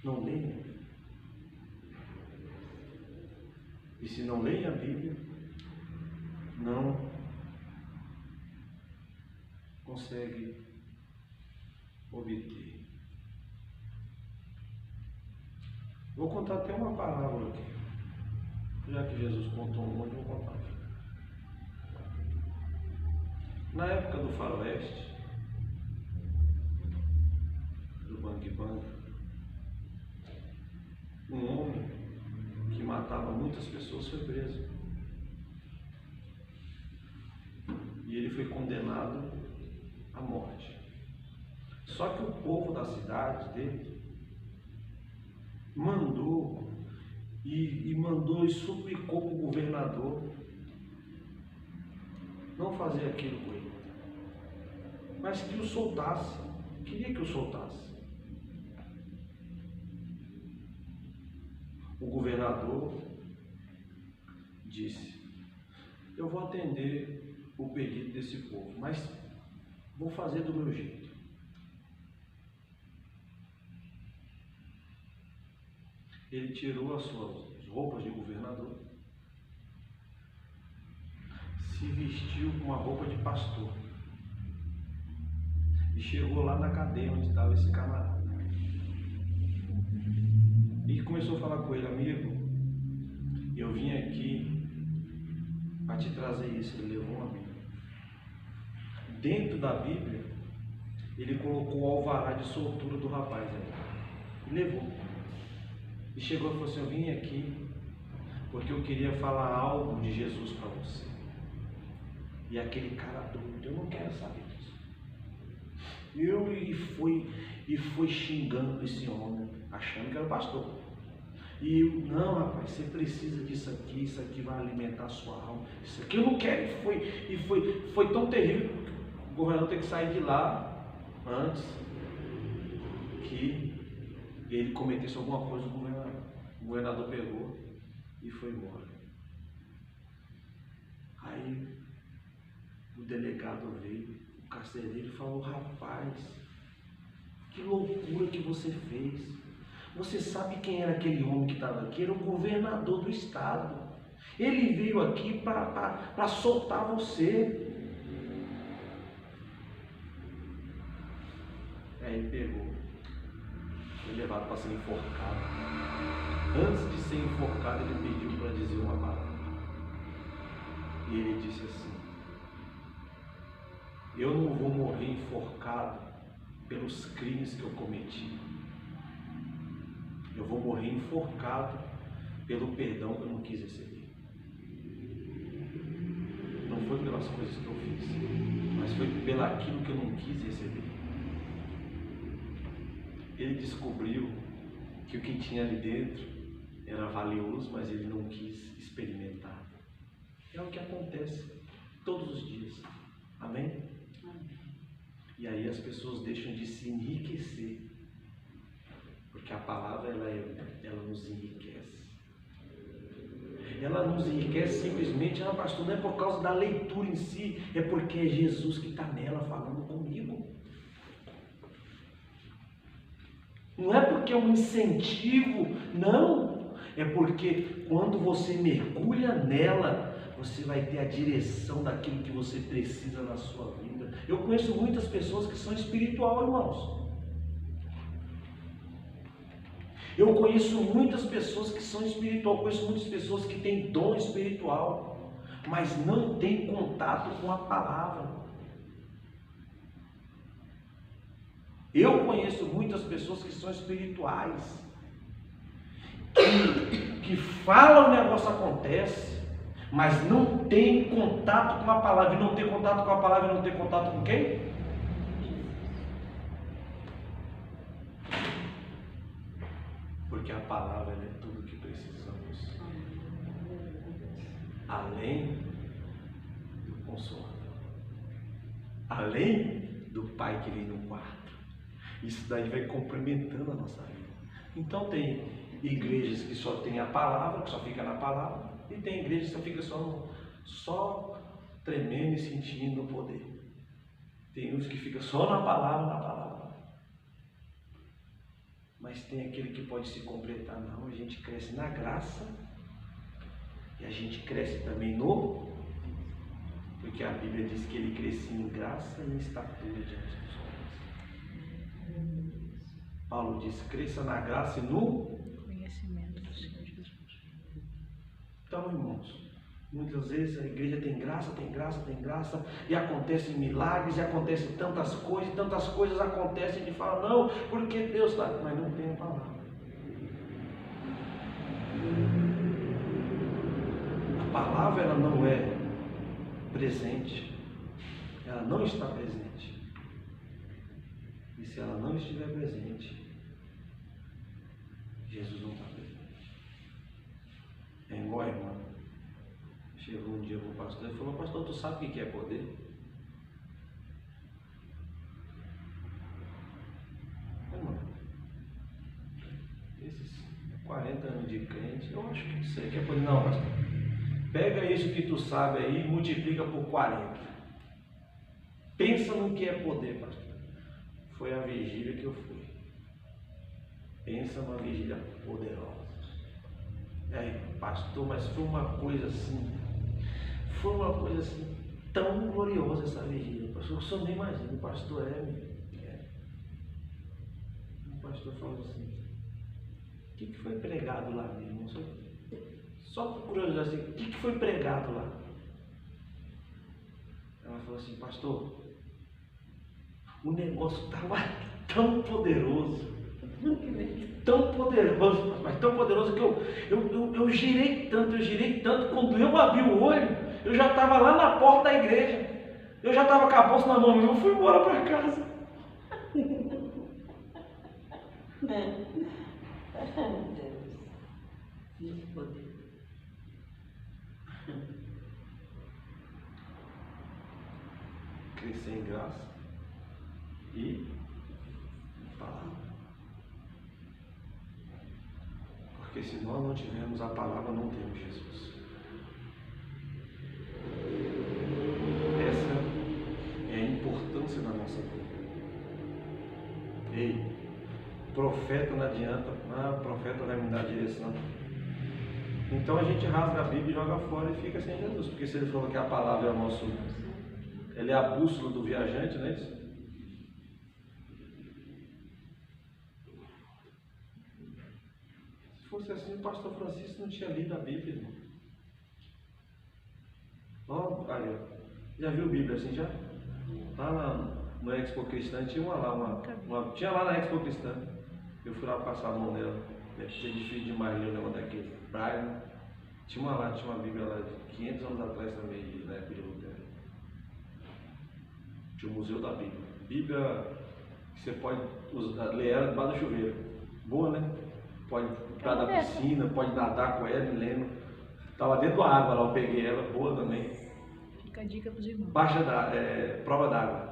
Não leem a Bíblia. E se não leem a Bíblia, não consegue obter. Vou contar até uma parábola aqui. Já que Jesus contou um monte, vou contar. Na época do faroeste, do Bang Bang, um homem que matava muitas pessoas foi preso. E ele foi condenado à morte. Só que o povo da cidade dele mandou e suplicou para o governador não fazer aquilo com ele, mas que o soltasse. Queria que o soltasse. O governador disse: eu vou atender o pedido desse povo, mas vou fazer do meu jeito. Ele tirou as suas roupas de governador, se vestiu com uma roupa de pastor e chegou lá na cadeia onde estava esse camarada. E começou a falar com ele: amigo, eu vim aqui para te trazer isso. Ele levou uma Bíblia. Dentro da Bíblia, ele colocou o alvará de soltura do rapaz aí. E levou. E chegou e falou assim: eu vim aqui porque eu queria falar algo de Jesus para você. E aquele cara doido: eu não quero saber disso. E foi xingando esse homem, achando que era o pastor. E eu: não, rapaz, você precisa disso aqui, isso aqui vai alimentar a sua alma, isso aqui eu não quero. E foi tão terrível que o governador teve que sair de lá antes que ele cometesse alguma coisa. O governador pegou e foi embora. Aí o delegado veio, o carcereiro, falou: rapaz, que loucura que você fez. Você sabe quem era aquele homem que estava aqui? Era o governador do estado. Ele veio aqui para soltar você. Aí ele pegou, foi levado para ser enforcado. Antes de ser enforcado, ele pediu para dizer uma palavra. E ele disse assim: eu não vou morrer enforcado pelos crimes que eu cometi. Eu vou morrer enforcado pelo perdão que eu não quis receber. Não foi pelas coisas que eu fiz, mas foi pelaquilo que eu não quis receber. Ele descobriu que o que tinha ali dentro era valioso, mas ele não quis experimentar. É o que acontece todos os dias. Amém? E aí as pessoas deixam de se enriquecer Porque a palavra ela nos enriquece. Ela nos enriquece simplesmente, pastor, não é por causa da leitura em si, é porque é Jesus que está nela falando comigo. Não é porque é um incentivo, não. É porque quando você mergulha nela, você vai ter a direção daquilo que você precisa na sua vida. Eu conheço muitas pessoas que são espiritual, irmãos. Eu conheço muitas pessoas que são espiritual, conheço muitas pessoas que têm dom espiritual, mas não têm contato com a palavra. Eu conheço muitas pessoas que são espirituais, que falam o negócio acontece, mas não tem contato com a palavra. E não tem contato com a palavra, não tem contato com quem? Porque a palavra é tudo o que precisamos, além do Consolador, além do Pai que vem no quarto. Isso daí vai complementando a nossa vida. Então tem igrejas que só tem a palavra, que só fica na palavra, e tem igrejas que só fica só tremendo e sentindo o poder. Tem uns que ficam só na palavra. Mas tem aquele que pode se completar. Não, a gente cresce na graça e a gente cresce também no, porque a Bíblia diz que ele crescia em graça e em estatura diante dos homens. Paulo diz: cresça na graça e no Conhecimento do Senhor Jesus. Então, irmãos, muitas vezes a igreja tem graça, e acontecem milagres, e acontecem tantas coisas acontecem, e fala, não, porque Deus está, mas não tem a palavra. A palavra, ela não é presente, ela não está presente. E se ela não estiver presente, Jesus não está presente. É igual, irmão. Chegou um dia para o pastor e falou: pastor, tu sabe o que é poder? Irmão, esses 40 anos de crente, eu acho que sei que é poder. Não, pastor. Pega isso que tu sabe aí e multiplica por 40. Pensa no que é poder, pastor. Foi a vigília que eu fui. Pensa numa vigília poderosa. E aí, pastor, mas foi uma coisa assim tão gloriosa essa vigília. Pastor, o senhor nem imagina, o pastor O pastor falou assim: o que foi pregado lá mesmo? Só por curiosidade, assim, o que foi pregado lá? Ela falou assim: pastor, o negócio estava tão poderoso, mas tão poderoso que eu girei tanto, quando eu abri o olho, eu já estava lá na porta da igreja, eu já estava com a bolsa na mão, eu fui embora para casa. Deus, poder. Crescer em graça e palavra. Porque se nós não tivermos a palavra, não temos Jesus. Essa é a importância da nossa vida. Ei, profeta não adianta, profeta vai me dar direção. Então a gente rasga a Bíblia e joga fora e fica sem Jesus. Porque se ele falou que a palavra é o nosso, ele é a bússola do viajante, não é isso? Se fosse assim, o pastor Francisco não tinha lido a Bíblia, irmão. Ó, aí, ó. Já viu a Bíblia assim já? Lá no Expo Cristã tinha tinha lá na Expo Cristã. Eu fui lá passar a mão nela. Deve ser difícil demais ler o negócio daquele. Braille. Tinha uma Bíblia lá de 500 anos atrás também, na época de Lutero. Tinha o Museu da Bíblia. Bíblia que você pode ler ela debaixo do chuveiro. Boa, né? Pode entrar na piscina, pode nadar com ela, me lembro. Estava dentro da água lá, eu peguei ela, boa também. Fica a dica para os irmãos. Prova d'água.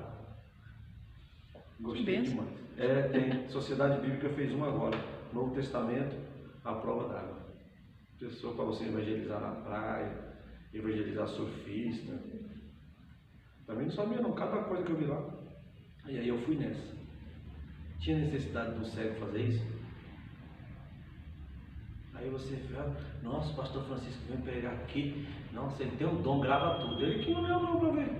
Gostei demais. Tem Sociedade Bíblica fez uma agora. Novo Testamento, a prova d'água. Pessoa para você evangelizar na praia, evangelizar surfista. Também não sabia não, cada coisa que eu vi lá. E aí eu fui nessa. Tinha necessidade do cego fazer isso? Aí você vê, nossa, o pastor Francisco vem pregar aqui. Nossa, ele tem um dom, grava tudo. Ele que não leu não para ver.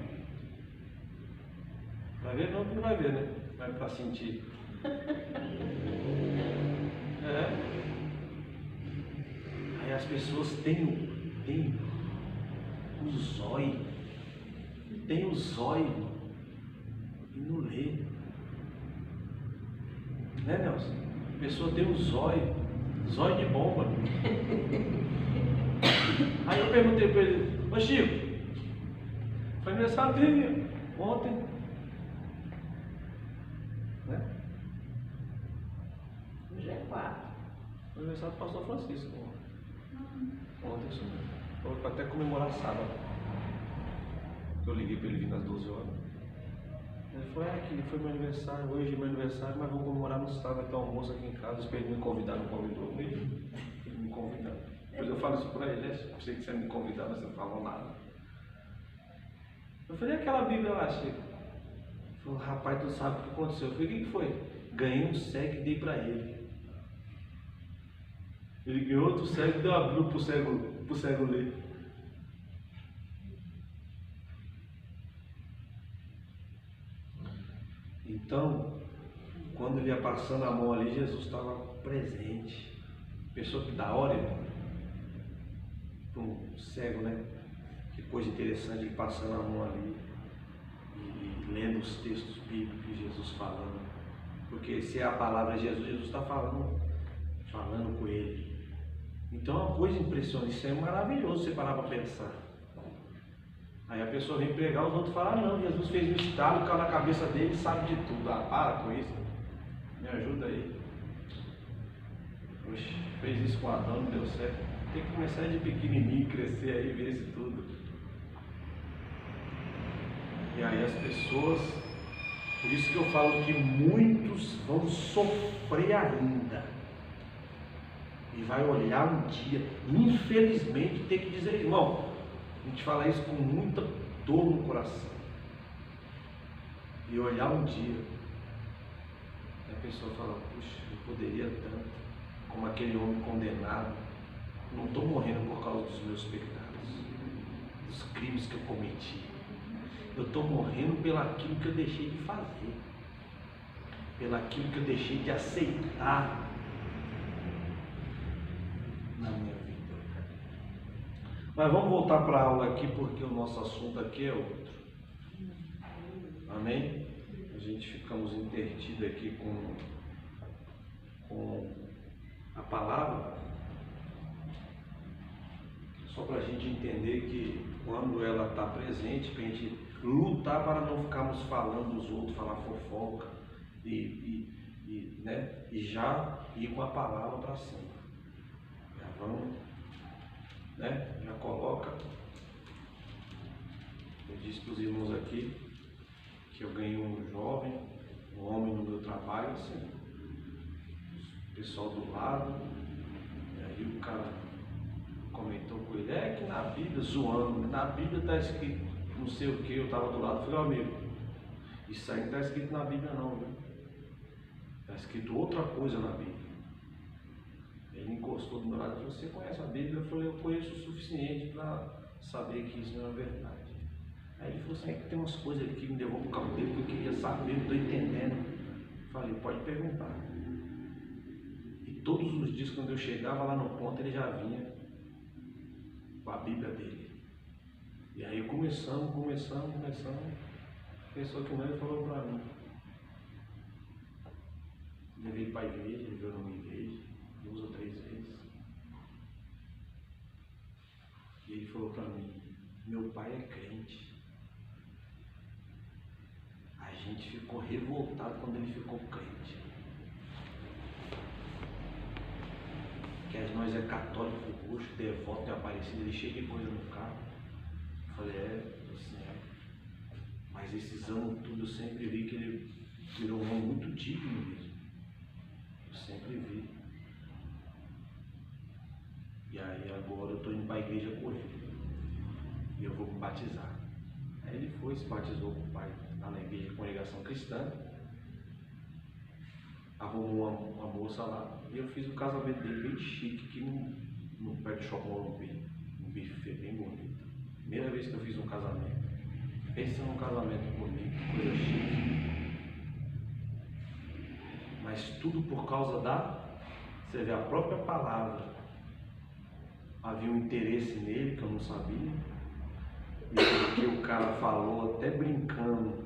Vai ver? Não vai ver, né? Vai para sentir. Aí as pessoas têm o zóio. Tem o zóio e não lê. Né, Nelson? A pessoa tem o zóio de bomba. Aí eu perguntei para ele, ô Chico, foi aniversário dele ontem. Né? Hoje é 4. Foi aniversário do pastor Francisco. Ontem isso mesmo. Falou para até comemorar sábado. Eu liguei para ele vir às 12 horas. Ele falou, que foi meu aniversário, hoje é meu aniversário, mas vou comemorar no sábado, vai ter um almoço aqui em casa, espero ele me convidar, não convidou ele me convidar. Depois eu falo isso para ele, eu sei que você ia me convidar, mas você não falou nada. Eu falei, aquela Bíblia lá, Chico? Ele falou, rapaz, tu sabe o que aconteceu? Eu falei, o que foi? Ganhei um cego e dei para ele. Ele ganhou outro cego e deu a Bíblia pro cego ler. Então, quando ele ia passando a mão ali, Jesus estava presente. Pessoa que dá hora, irmão, para um cego, né? Que coisa interessante ele passando a mão ali e lendo os textos bíblicos de Jesus falando. Porque se é a palavra de Jesus, Jesus está falando com ele. Então é uma coisa impressionante, isso é maravilhoso você parar para pensar. Aí a pessoa vem pregar, os outros falam, não, Jesus fez um estalo, caiu na cabeça dele e sabe de tudo. Ah, para com isso. Me ajuda aí. Oxe, fez isso com Adão, não deu certo. Tem que começar de pequenininho, crescer aí, ver isso tudo. E aí as pessoas, por isso que eu falo que muitos vão sofrer ainda. E vai olhar um dia, infelizmente, ter que dizer, irmão, a gente fala isso com muita dor no coração. E olhar um dia, e a pessoa fala, puxa, eu poderia tanto, como aquele homem condenado. Não estou morrendo por causa dos meus pecados, dos crimes que eu cometi. Eu estou morrendo pelaquilo que eu deixei de fazer, pelaquilo que eu deixei de aceitar na minha vida. Mas vamos voltar para a aula aqui, porque o nosso assunto aqui é outro. Amém? A gente ficamos intertidos aqui com a palavra, só para a gente entender que quando ela está presente, para a gente lutar para não ficarmos falando dos outros, falar fofoca né? E já ir com a palavra para cima. Já vamos, né? Já coloca. Eu disse para os irmãos aqui que eu ganhei um jovem, um homem no meu trabalho, assim, o pessoal do lado, e aí o cara comentou com ele, que na Bíblia, zoando, na Bíblia está escrito não sei o que, eu estava do lado, falei, amigo, isso aí não está escrito na Bíblia não, viu? Está escrito outra coisa na Bíblia. Ele encostou do meu lado e falou, você conhece a Bíblia? Eu falei, eu conheço o suficiente para saber que isso não é verdade. Aí ele falou assim, que tem umas coisas ali que me levou para o carro dele que eu queria saber, não estou entendendo. Eu falei, pode perguntar. E todos os dias quando eu chegava lá no ponto, ele já vinha com a Bíblia dele. E aí começamos. Pensou que não, ele falou para mim. Levei ele para a igreja, ele veio numa igreja, 2 ou 3 vezes. E ele falou para mim, meu pai é crente. A gente ficou revoltado quando ele ficou crente. Que nós é católico, roxo, devoto, é aparecido, ele cheio de coisa no carro. Eu falei, assim é. Mas esses anos tudo eu sempre vi que ele virou um homem muito digno mesmo. Eu sempre vi. E aí agora eu estou indo para a igreja com ele. E eu vou me batizar. Aí ele foi, se batizou com o pai lá na igreja de congregação cristã. Arrumou uma moça lá. E eu fiz o casamento dele bem chique, aqui no pé do Shopping Morumbi. Um buffet bem bonito. Primeira vez que eu fiz um casamento. Pensa num casamento bonito, coisa chique. Mas tudo por causa você vê, a própria palavra. Havia um interesse nele que eu não sabia. E porque o cara falou, até brincando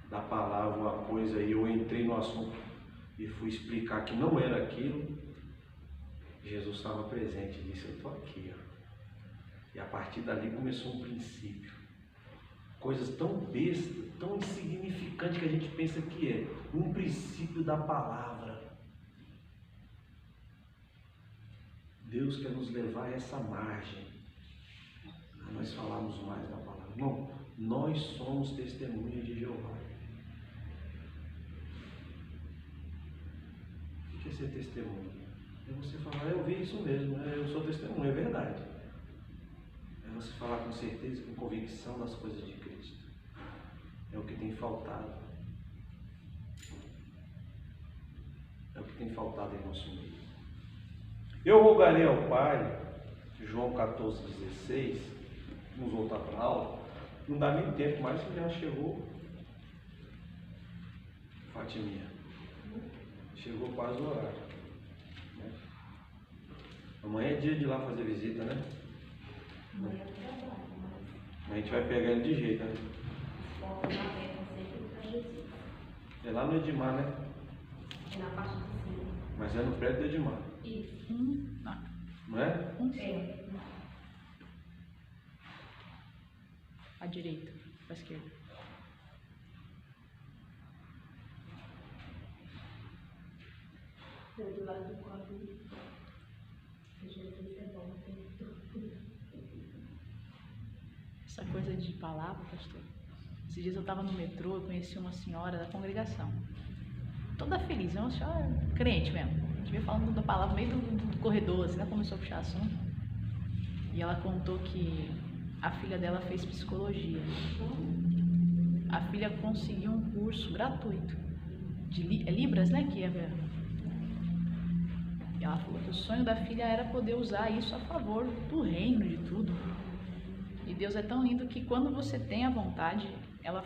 da palavra, uma coisa, e eu entrei no assunto e fui explicar que não era aquilo. Jesus estava presente e disse: eu estou aqui. Ó. E a partir dali começou um princípio. Coisas tão bestas, tão insignificantes que a gente pensa que é. Um princípio da palavra. Deus quer nos levar a essa margem. A nós falarmos mais da palavra. Não, nós somos testemunhas de Jeová. O que é ser testemunha? É você falar: eu vi isso mesmo, eu sou testemunha, é verdade. É você falar com certeza, com convicção das coisas de Cristo. É o que tem faltado. É o que tem faltado em nosso meio. Eu rogarei ao Pai, João 14,16, vamos voltar para a aula. Não dá nem tempo, mas já chegou. Fatiminha. Chegou quase o horário. Né? Amanhã é dia de ir lá fazer visita, né? Amanhã eu trabalho, A gente vai pegar ele de jeito, né? mas sempre para Jesus. É lá no Edmar, né? É na parte de cima. Mas é no prédio do Edmar, Isso. não é? É. À direita, à esquerda. Do lado do quadro. Jesus é bom, tem tudo. Essa coisa de palavra, pastor. Esses dias eu estava no metrô, eu conheci uma senhora da congregação. Toda feliz, é uma senhora crente mesmo. A gente veio falando da palavra no meio do corredor, assim, ela começou a puxar assunto. E ela contou que a filha dela fez psicologia. A filha conseguiu um curso gratuito de Libras, né? Que é. E ela falou que o sonho da filha era poder usar isso a favor do reino, de tudo. E Deus é tão lindo que quando você tem a vontade, ela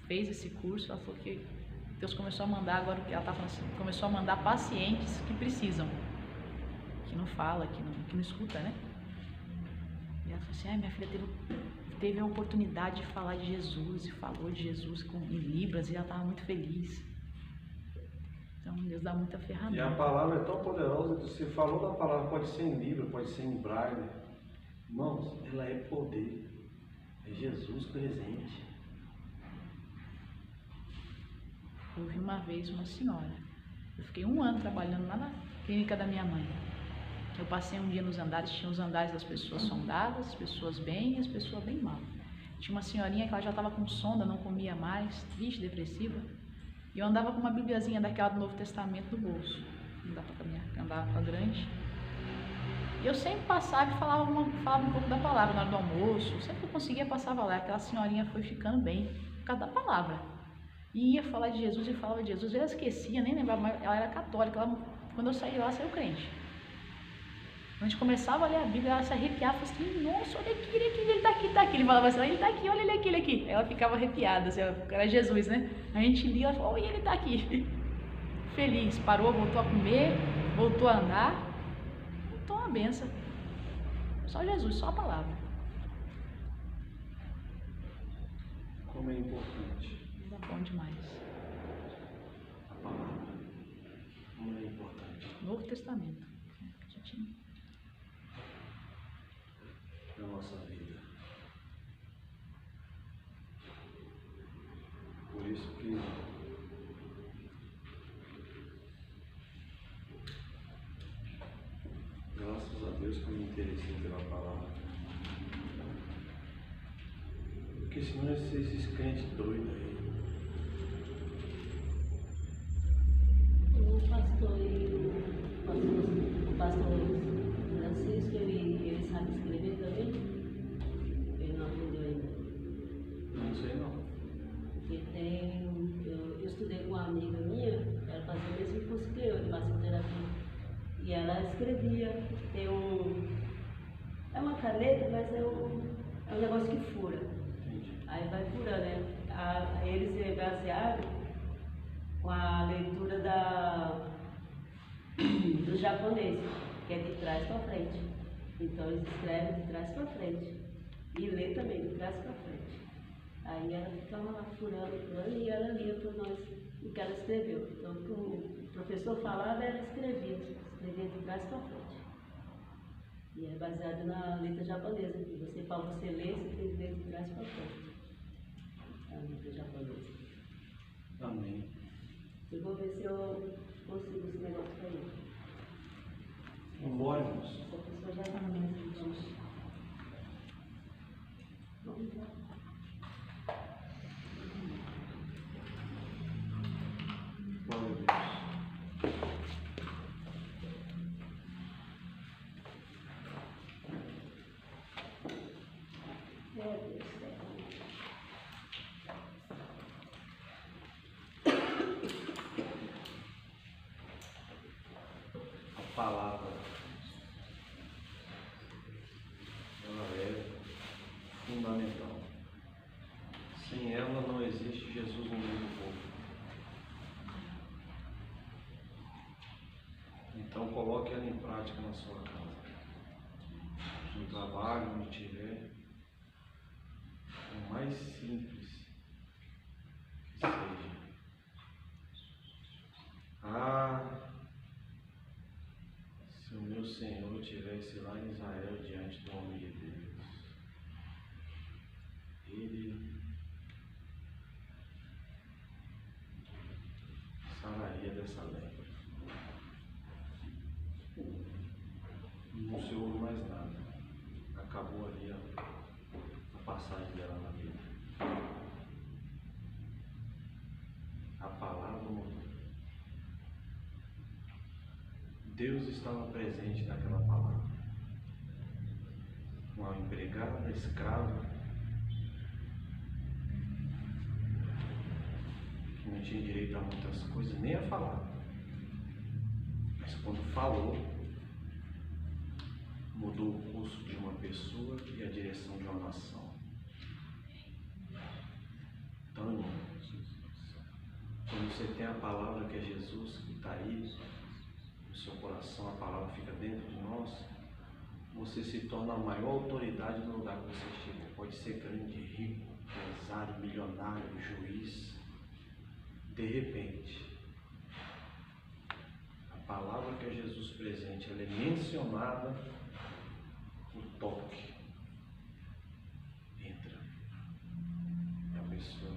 fez esse curso, ela falou que Deus começou a mandar, agora ela está falando assim, começou a mandar pacientes que precisam, que não fala, que não escuta, né? E ela falou assim: minha filha teve a oportunidade de falar de Jesus, e falou de Jesus em Libras, e ela estava muito feliz. Então Deus dá muita ferramenta. E a palavra é tão poderosa que você falou da palavra, pode ser em Libra, pode ser em Braille. Irmãos, ela é poder. É Jesus presente. Eu vi uma vez uma senhora. Eu fiquei 1 ano trabalhando lá na clínica da minha mãe. Eu passei um dia nos andares, tinha os andares das pessoas sondadas, as pessoas bem e as pessoas bem mal. Tinha uma senhorinha que ela já estava com sonda, não comia mais, triste, depressiva. E eu andava com uma bibliazinha daquela do Novo Testamento no bolso. Não dá para caminhar, porque andava com a grande. E eu sempre passava e falava um pouco da palavra na hora do almoço. Sempre que eu conseguia, passava lá. Aquela senhorinha foi ficando bem por causa da palavra. E ia falar de Jesus e falava de Jesus. Eu esquecia, nem lembrava mais. Ela era católica. Quando eu saí de lá, saiu crente. Quando a gente começava a ler a Bíblia, ela se arrepiava e falava assim: nossa, olha aqui, ele tá aqui. Ele falava assim: ele tá aqui, olha ele aqui. Aí ela ficava arrepiada, assim, era Jesus, né? A gente lia, ela falou: oi, ele tá aqui. Feliz, parou, voltou a comer, voltou a andar. Então, uma benção. Só Jesus, só a palavra. Como é importante É bom demais. a palavra. Como é importante Novo Testamento. na nossa vida. Por isso que graças a Deus que eu me interessei pela palavra. Porque senão esses crentes doidos aí. O pastor Francisco caneta, mas é um negócio que fura. Entendi. Aí vai furando, né? Eles basearam com a leitura do japonês, que é de trás para frente. Então eles escrevem de trás para frente. E lê também de trás para frente. Aí ela ficava lá furando e ela lia para nós o que ela escreveu. Então o professor falava, ela escrevia de trás para frente. E é baseado na letra japonesa, que para você ler, você tem que ler de trás para frente. A letra japonesa. Amém. Eu vou ver se eu consigo esse negócio para ele. Vamos embora, irmãos. Essa pessoa já está na mesa. Vamos lá. Glória a Deus. A palavra, ela é fundamental. Sem ela não existe Jesus no meio do povo. Então coloque ela em prática na sua casa. No trabalho, onde estiver. O mais simples que seja. Se o meu Senhor estivesse lá em Israel diante do homem de Deus, ele sararia dessa lepra. Não se ouve mais nada. Acabou ali a passagem dela na vida. A palavra mudou. Deus estava presente naquela palavra. Uma empregada, escrava, que não tinha direito a muitas coisas, nem a falar. Mas quando falou, mudou o curso de uma pessoa e a direção de uma nação. Então, irmão, quando você tem a palavra que é Jesus, que está aí, no seu coração, a palavra fica dentro de nós, você se torna a maior autoridade no lugar que você estiver. Pode ser grande, rico, empresário, milionário, juiz. De repente, a palavra que é Jesus presente, ela é mencionada, o toque entra. É a pessoa.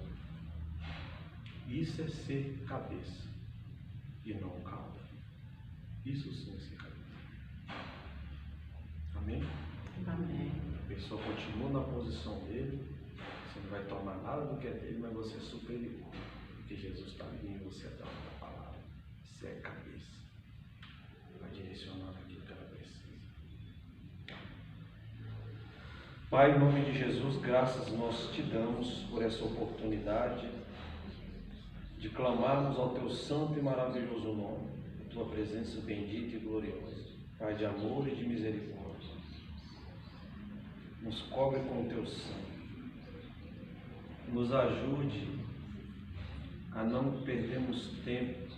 Isso é ser cabeça e não cauda. Isso sim é ser cabeça. Amém? Amém. A pessoa continua na posição dele, você não vai tomar nada do que é dele, mas você é superior. Porque Jesus está ali e você é dono da palavra. Você é cabeça. Vai direcionando aquilo que ela precisa. Pai, em nome de Jesus, graças nós te damos por essa oportunidade de clamarmos ao teu santo e maravilhoso nome, a tua presença bendita e gloriosa, Pai de amor e de misericórdia. Nos cobre com o teu sangue, nos ajude a não perdermos tempo,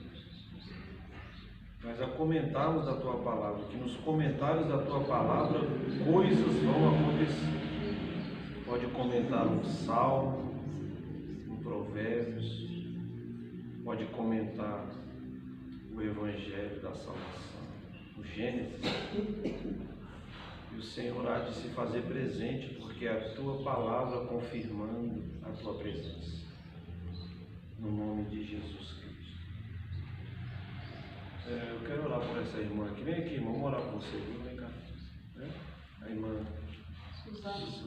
mas a comentarmos a tua palavra, que nos comentários da tua palavra coisas vão acontecer. Pode comentar um salmo, um provérbios, pode comentar o evangelho da salvação, o Gênesis, e o Senhor há de se fazer presente, porque é a tua palavra confirmando a tua presença, no nome de Jesus Cristo. Eu quero orar por essa irmã aqui. Vem aqui, irmão, vamos orar por você, viu? Vem cá. A irmã